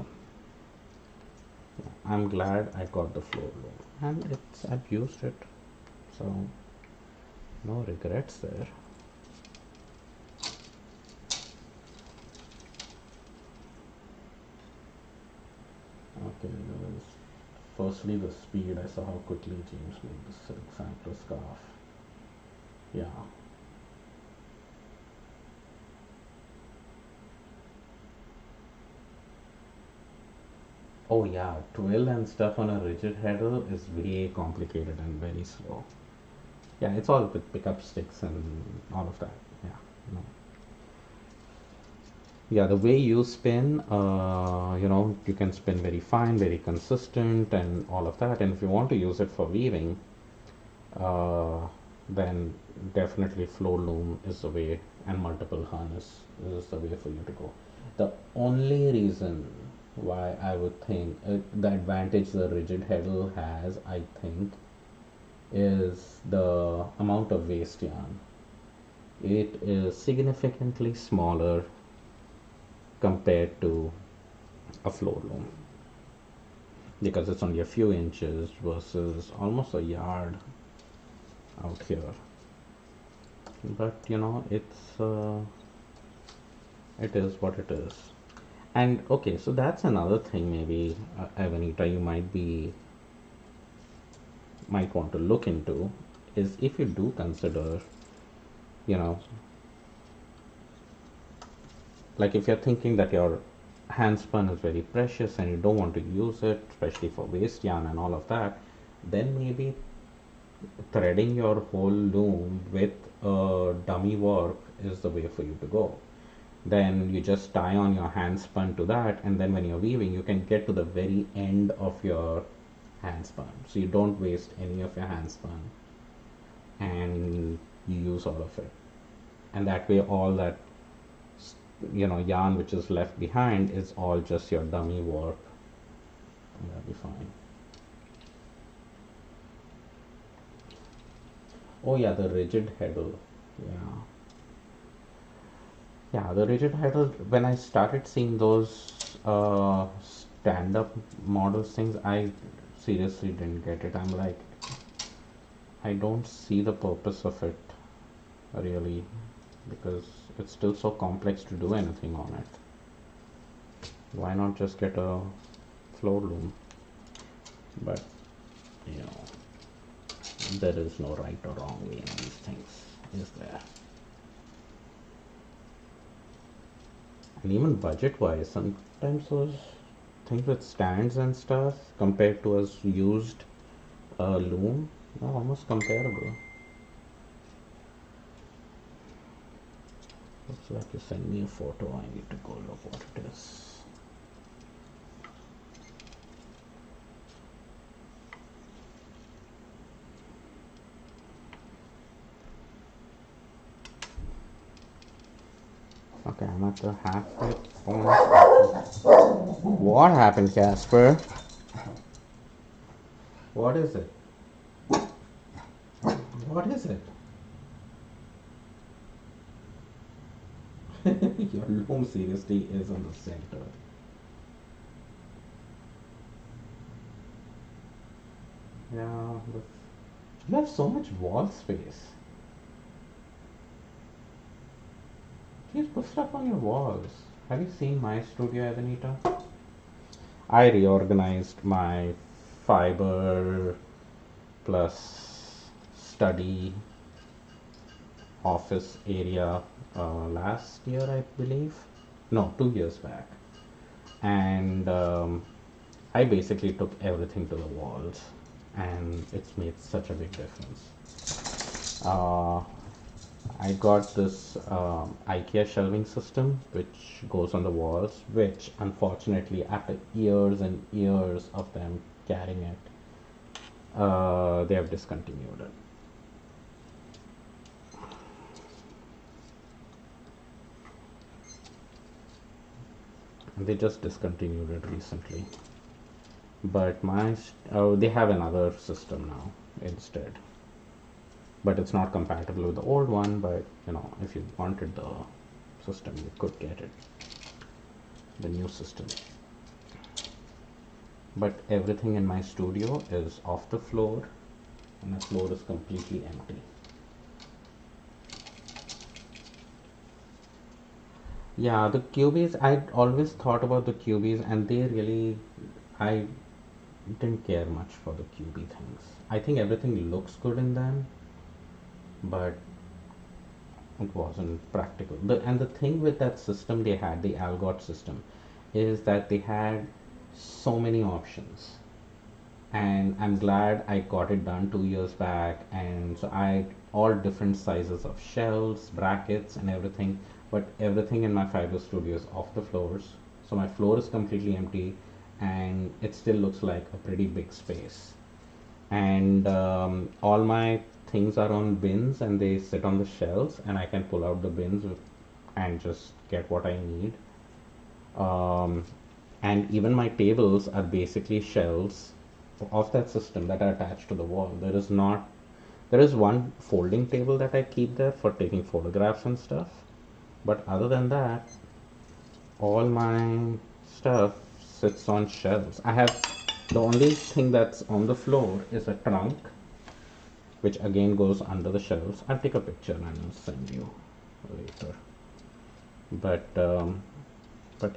I'm glad I got the floor loom, and I've used it, so no regrets there. Okay, firstly the speed. I saw how quickly James made the silk sampler scarf. Yeah. Oh yeah, twill and stuff on a rigid header is way complicated and very slow. Yeah, it's all with pickup sticks and all of that. Yeah, no. Yeah, the way you spin, you can spin very fine, very consistent, and all of that. And if you want to use it for weaving, uh, then definitely floor loom is the way, and multiple harness is the way for you to go. The only reason why I would think the advantage the rigid heddle has, I think, is the amount of waste yarn. It is significantly smaller compared to a floor loom because it's only a few inches versus almost a yard out here. But it is what it is. And okay, so that's another thing maybe, Evanita, you might want to look into, is if you do consider, you know, like if you're thinking that your hand spun is very precious and you don't want to use it, especially for waste yarn and all of that, then maybe threading your whole loom with dummy work is the way for you to go. Then you just tie on your hand spun to that, and then when you're weaving, you can get to the very end of your hand spun. So you don't waste any of your hand spun and you use all of it. And that way, all that yarn which is left behind is all just your dummy work, and that'll be fine. Oh yeah, the rigid heddle. Yeah. Yeah, the rigid heddle, when I started seeing those stand-up models things, I seriously didn't get it. I'm like, I don't see the purpose of it really, because it's still so complex to do anything on it. Why not just get a floor loom? But you know, there is no right or wrong way in these things, is there? And even budget wise, sometimes those things with stands and stuff compared to a used loom are almost comparable. Looks like you send me a photo. I need to go look what it is. Okay, I'm at the halfway point. What happened, Casper? What is it? What is it? Your loom seriously is in the center. Yeah, but you have so much wall space. Please put stuff on your walls. Have you seen my studio, Evanita? I reorganized my fiber plus study office area last year, I believe. No, 2 years back. And I basically took everything to the walls, and it's made such a big difference. I got this IKEA shelving system which goes on the walls, which unfortunately, after years and years of them carrying it, They have discontinued it. They just discontinued it recently. But they have another system now instead. But it's not compatible with the old one. But if you wanted the system, you could get it, the new system. But everything in my studio is off the floor, and the floor is completely empty. Yeah, the cubies, I always thought about the cubies, and I didn't care much for the QB things. I think everything looks good in them, but it wasn't practical. And the thing with that system they had, the Algot system, is that they had so many options. And I'm glad I got it done 2 years back. And so I all different sizes of shelves, brackets, and everything. But everything in my fiber studio is off the floors, so my floor is completely empty, and it still looks like a pretty big space. And all my things are on bins, and they sit on the shelves, and I can pull out the bins and just get what I need. Um, and even my tables are basically shelves of that system that are attached to the wall. There is one folding table that I keep there for taking photographs and stuff, but other than that, all my stuff sits on shelves. I have The only thing that's on the floor is a trunk, which again goes under the shelves. I'll take a picture and I'll send you later. But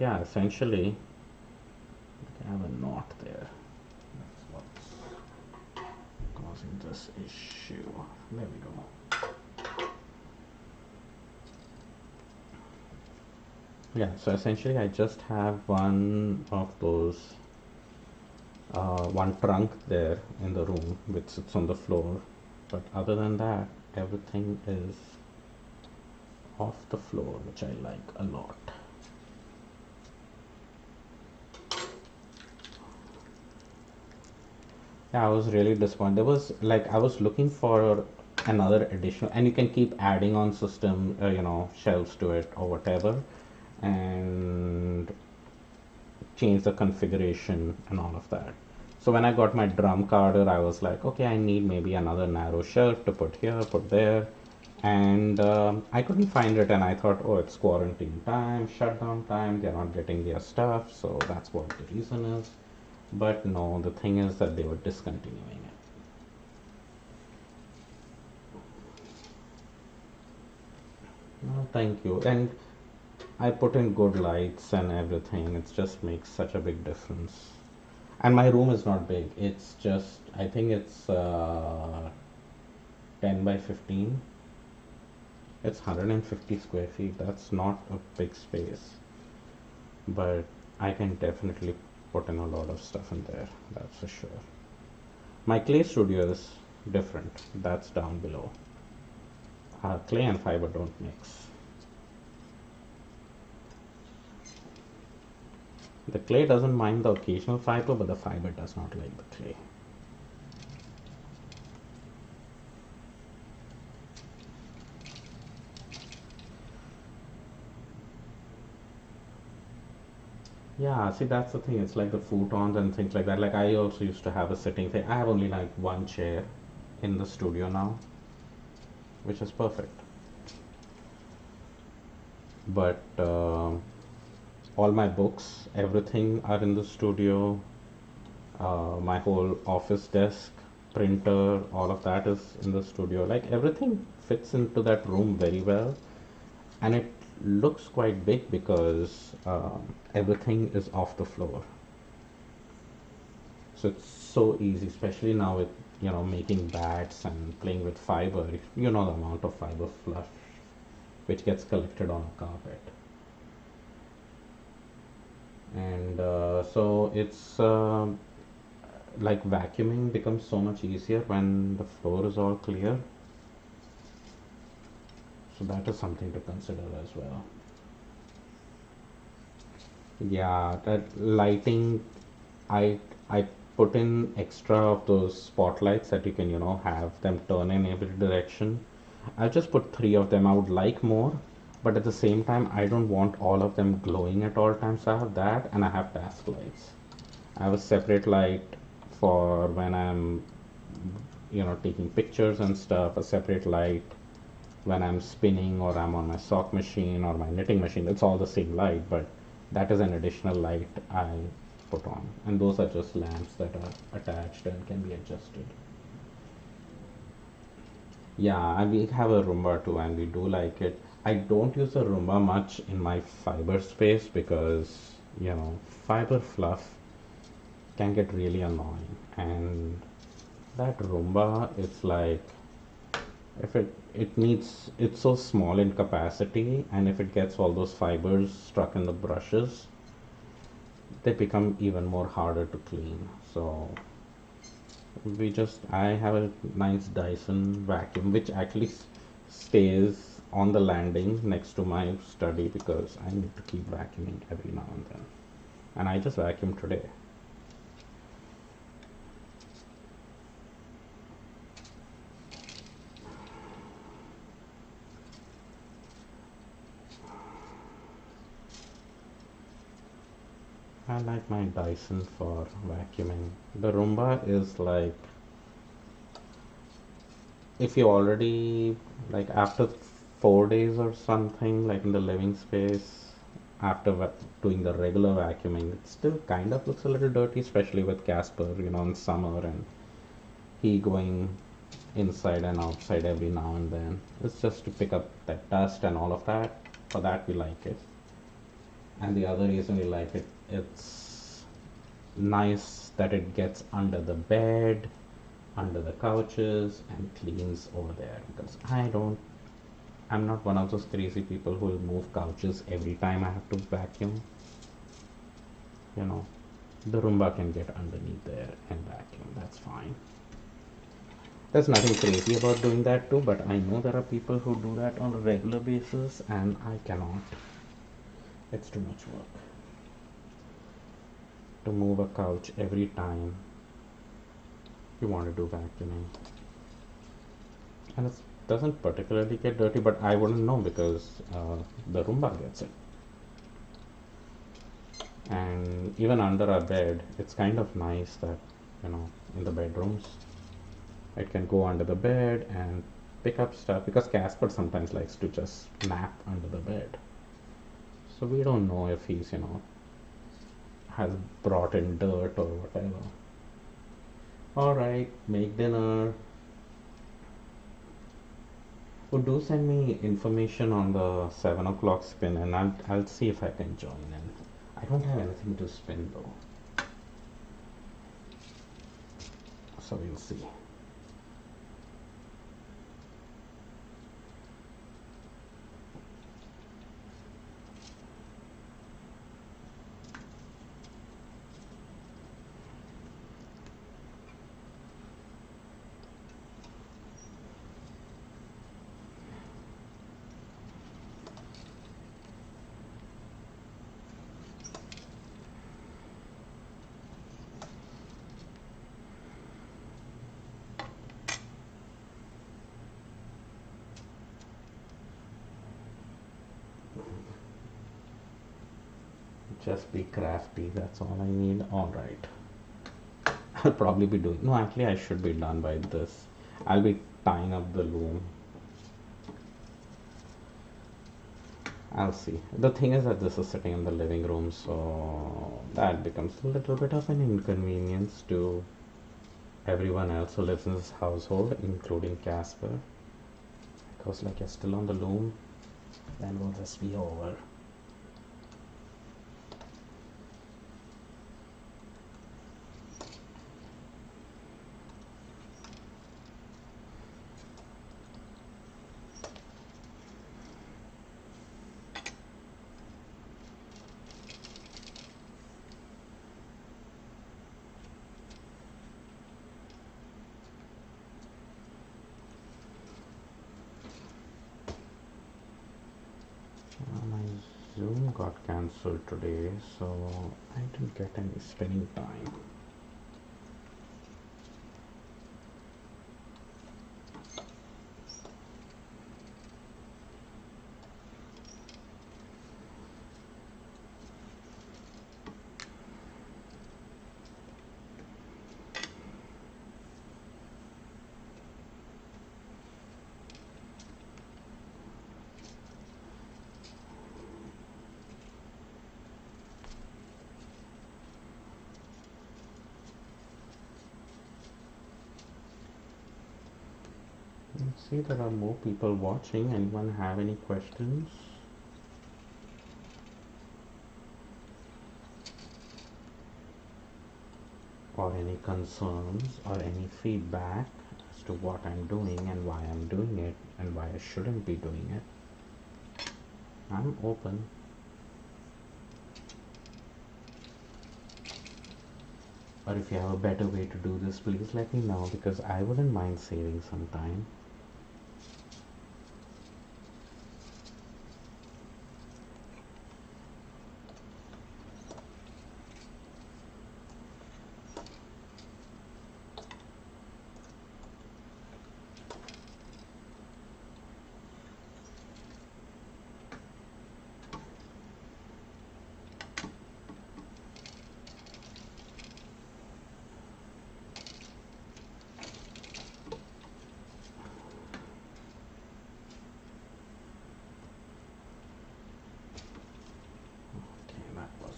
yeah, essentially, I have a knot there. That's what's causing this issue. There we go. Yeah, so essentially I just have one of those, one trunk there in the room which sits on the floor. But other than that, everything is off the floor, which I like a lot. Yeah, I was really disappointed. There was like I was looking for another additional, and you can keep adding on system, shelves to it or whatever, and change the configuration and all of that. So when I got my drum carder, I was like, okay, I need maybe another narrow shelf to put here, put there, and I couldn't find it, and I thought, oh, it's quarantine time, shutdown time, they're not getting their stuff, so that's what the reason is. But no, the thing is that they were discontinuing it. No, thank you. And I put in good lights and everything. It just makes such a big difference. And my room is not big. It's just, I think it's 10 by 15. It's 150 square feet. That's not a big space. But I can definitely put in a lot of stuff in there. That's for sure. My clay studio is different. That's down below. Clay and fiber don't mix. The clay doesn't mind the occasional fiber, but the fiber does not like the clay. Yeah, see, that's the thing. It's like the futons and things like that. Like, I also used to have a sitting thing. I have only like one chair in the studio now, which is perfect. But all my books, everything are in the studio. My whole office desk, printer, all of that is in the studio. Like, everything fits into that room very well, and it looks quite big because everything is off the floor. So it's so easy, especially now with making bats and playing with fiber. You know the amount of fiber fluff which gets collected on a carpet, and so it's like vacuuming becomes so much easier when the floor is all clear. So that is something to consider as well. Yeah, that lighting, I I put in extra of those spotlights that you can, have them turn in every direction. I'll just put three of them. I would like more, but at the same time, I don't want all of them glowing at all times. So I have that, and I have task lights. I have a separate light for when I'm, taking pictures and stuff, a separate light when I'm spinning or I'm on my sock machine or my knitting machine. It's all the same light, but that is an additional light I put on. And those are just lamps that are attached and can be adjusted. Yeah, and we have a Roomba too, and we do like it. I don't use the Roomba much in my fiber space because, fiber fluff can get really annoying. And that Roomba, it's like if it's so small in capacity, and if it gets all those fibers stuck in the brushes, they become even more harder to clean. So I have a nice Dyson vacuum which actually stays on the landing next to my study because I need to keep vacuuming every now and then, and I just vacuumed today. I like my Dyson for vacuuming. The Roomba is like, if you already, like, after 4 days or something, like in the living space, after doing the regular vacuuming, it still kind of looks a little dirty, especially with Casper, in summer, and he going inside and outside every now and then. It's just to pick up that dust and all of that. For that, we like it. And the other reason we like it, it's nice that it gets under the bed, under the couches, and cleans over there. Because I'm not one of those crazy people who will move couches every time I have to vacuum. You know, the Roomba can get underneath there and vacuum. That's fine. There's nothing crazy about doing that too, but I know there are people who do that on a regular basis, and I cannot. It's too much work to move a couch every time you want to do vacuuming. And it doesn't particularly get dirty, but I wouldn't know because the Roomba gets it. And even under our bed, it's kind of nice that, in the bedrooms, it can go under the bed and pick up stuff because Casper sometimes likes to just nap under the bed. So we don't know if he's, has brought in dirt or whatever. All right, make dinner. Oh, do send me information on the 7 o'clock spin, and I'll see if I can join in. I don't have anything to spin though, so we'll see. Just be crafty. That's all I need. All right. I'll probably be doing. No, actually, I should be done by this. I'll be tying up the loom. I'll see. The thing is that this is sitting in the living room, so that becomes a little bit of an inconvenience to everyone else who lives in this household, including Casper. Because, like, you're still on the loom, then will this be over? My Zoom got cancelled today, so I didn't get any spinning time. See, there are more people watching. Anyone have any questions or any concerns or any feedback as to what I'm doing and why I'm doing it and why I shouldn't be doing it? I'm open. Or if you have a better way to do this, please let me know, because I wouldn't mind saving some time.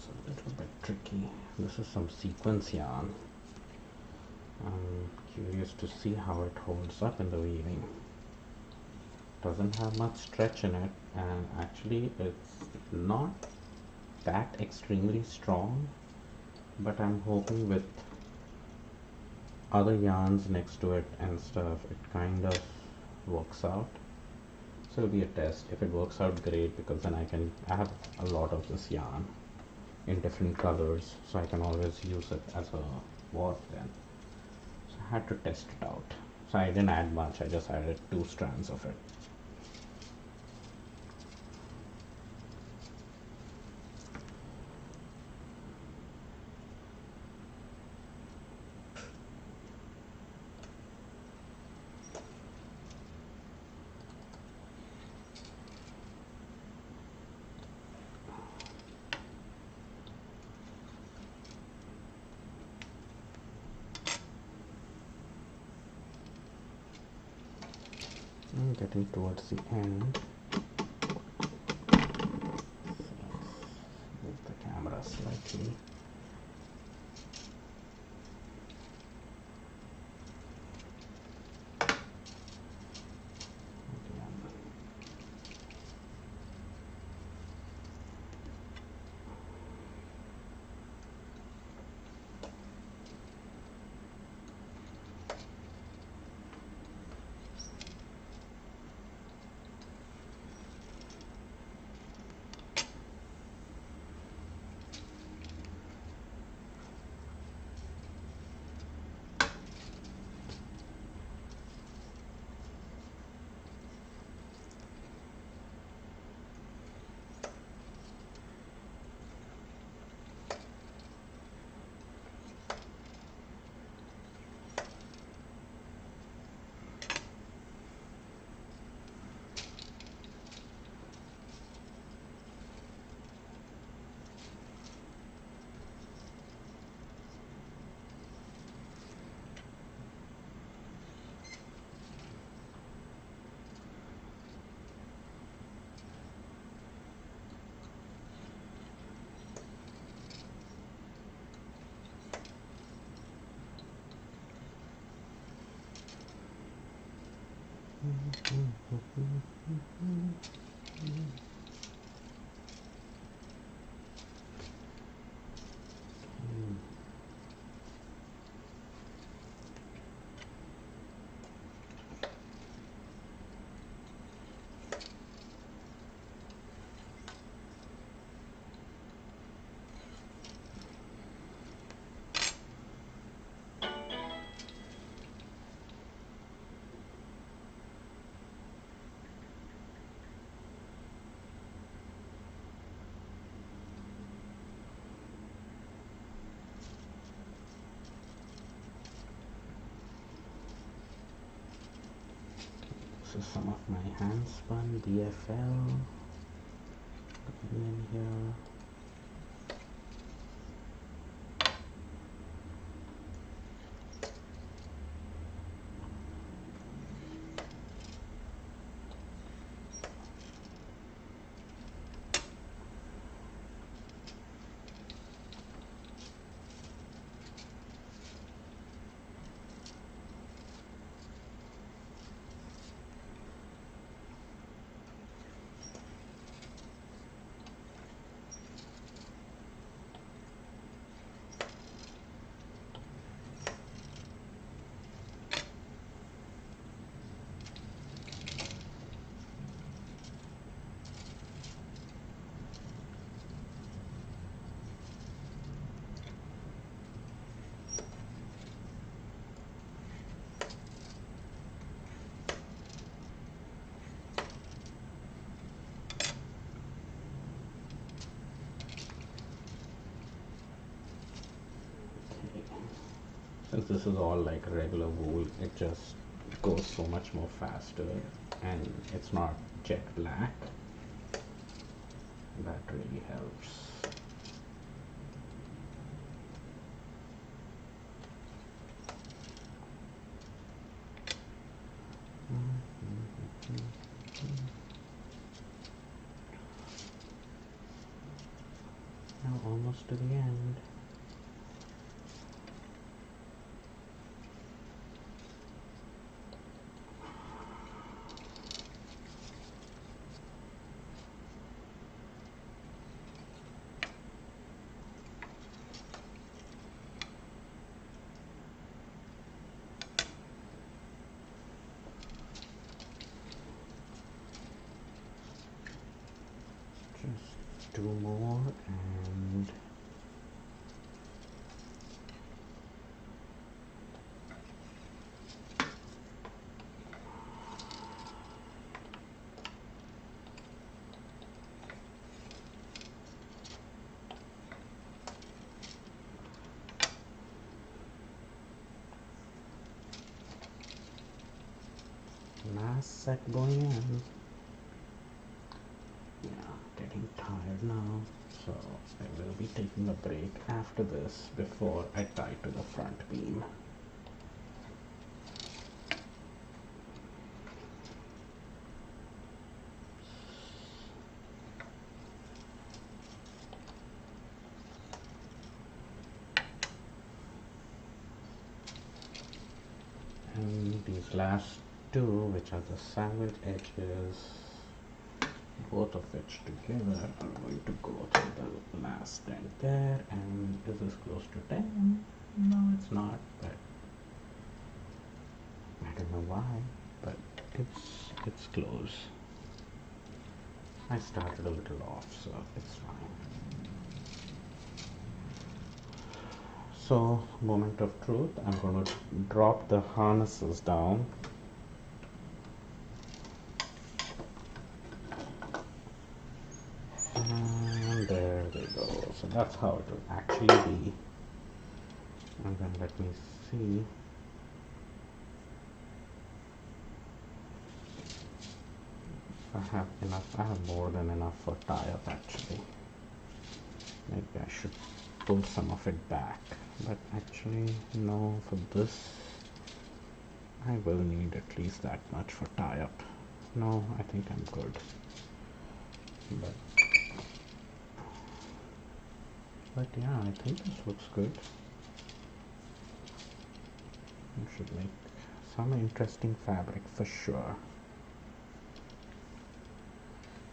A little bit tricky. This is some sequence yarn. I'm curious to see how it holds up in the weaving. Doesn't have much stretch in it, and actually it's not that extremely strong, but I'm hoping with other yarns next to it and stuff, it kind of works out. So it'll be a test. If it works out, great, because then I have a lot of this yarn in different colors, so I can always use it as a warp then. So I had to test it out. So I didn't add much, I just added 2 strands of it. I'm getting towards the end. So let's move the camera slightly. This is some of my hand spun BFL in here. Since this is all like regular wool, it just goes so much more faster, and it's not jet black. That really helps. Now almost to the end. Just two more and last set going in. Yeah, getting tired now, so I will be taking a break after this before I tie to the front beam. And these last two, which are the sandwich edges, both of which together are going to go through the last dent there. And is this close to 10? No, it's not, but I don't know why, but it's close. I started a little off, so it's fine. So, moment of truth, I'm going to drop the harnesses down. And there they go. So that's how it will actually be. And then let me see. If I have enough. I have more than enough for tie-up actually. Maybe I should pull some of it back. But actually, no, for this, I will need at least that much for tie-up. No, I think I'm good. But yeah, I think this looks good. It should make some interesting fabric for sure.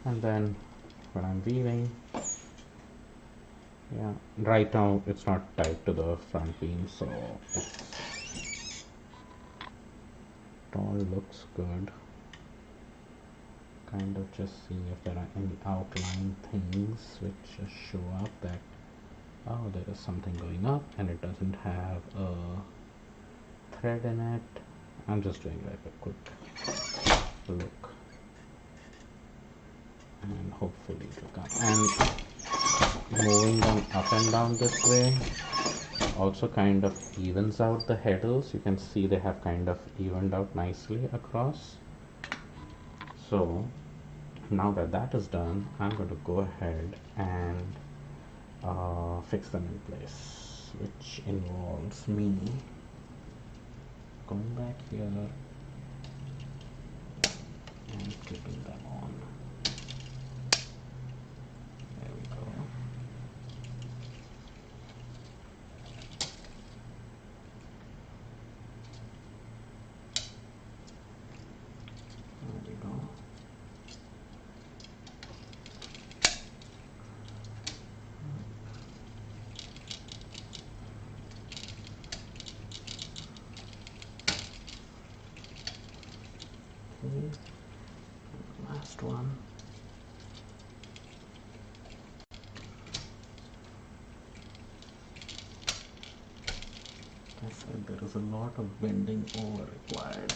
And then when I'm weaving, yeah, right now it's not tied to the front beam, so it all looks good. Kind of just seeing if there are any outline things which just show up that, oh, there is something going up and it doesn't have a thread in it. I'm just doing like a quick look, and hopefully it will come. And moving them up and down this way also kind of evens out the headers. You can see they have kind of evened out nicely across. So now that that is done, I'm going to go ahead and fix them in place, which involves me going back here and clipping them on. There we go. There we go. Okay. Last one. I said there is a lot of bending over required.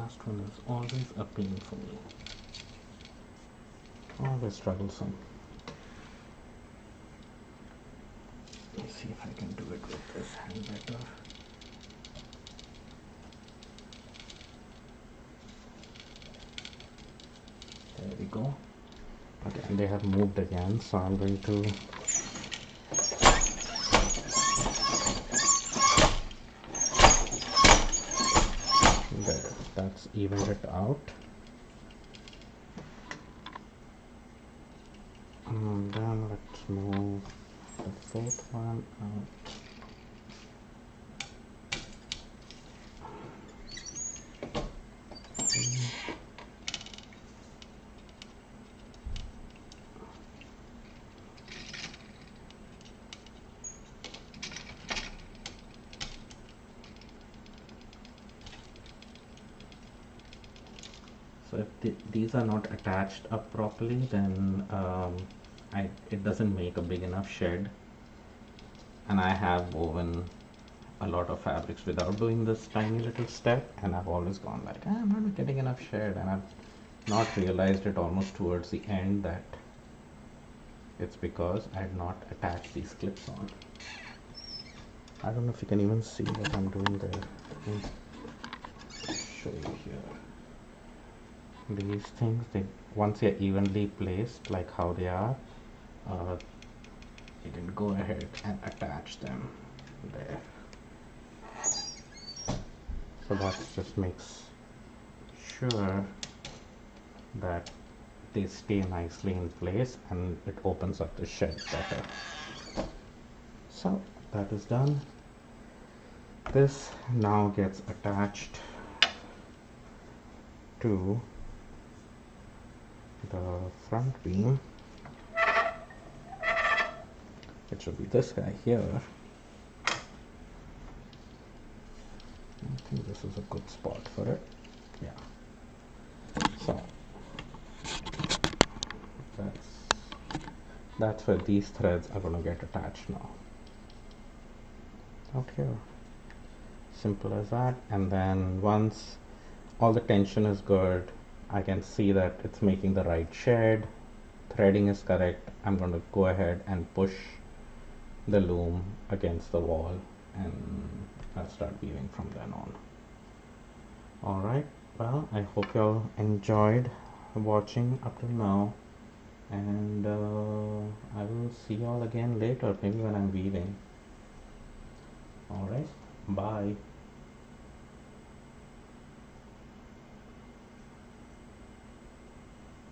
last one is always a pain for me. Always troublesome. Let's see if I can do it with this hand better. There we go. Okay, and they have moved again, so I'm going to there, that's evened it out. And then let's move the fourth one out. So if these are not attached up properly, then it doesn't make a big enough shed. And I have woven a lot of fabrics without doing this tiny little step, and I've always gone like, I'm not getting enough shed, and I've not realized it almost towards the end that it's because I had not attached these clips on. I don't know if you can even see what I'm doing there. Let me show you here. These things, once they're evenly placed like how they are, you can go ahead and attach them there. So that just makes sure that they stay nicely in place and it opens up the shed better. So that is done. This now gets attached to the front beam. It should be this guy here. I think this is a good spot for it. Yeah. So that's where these threads are going to get attached now. Out here. Simple as that. And then once all the tension is good, I can see that it's making the right shed, threading is correct. I'm going to go ahead and push the loom against the wall and I'll start weaving from then on. Alright, well, I hope y'all enjoyed watching up till now, and I will see y'all again later, maybe when I'm weaving. Alright, bye.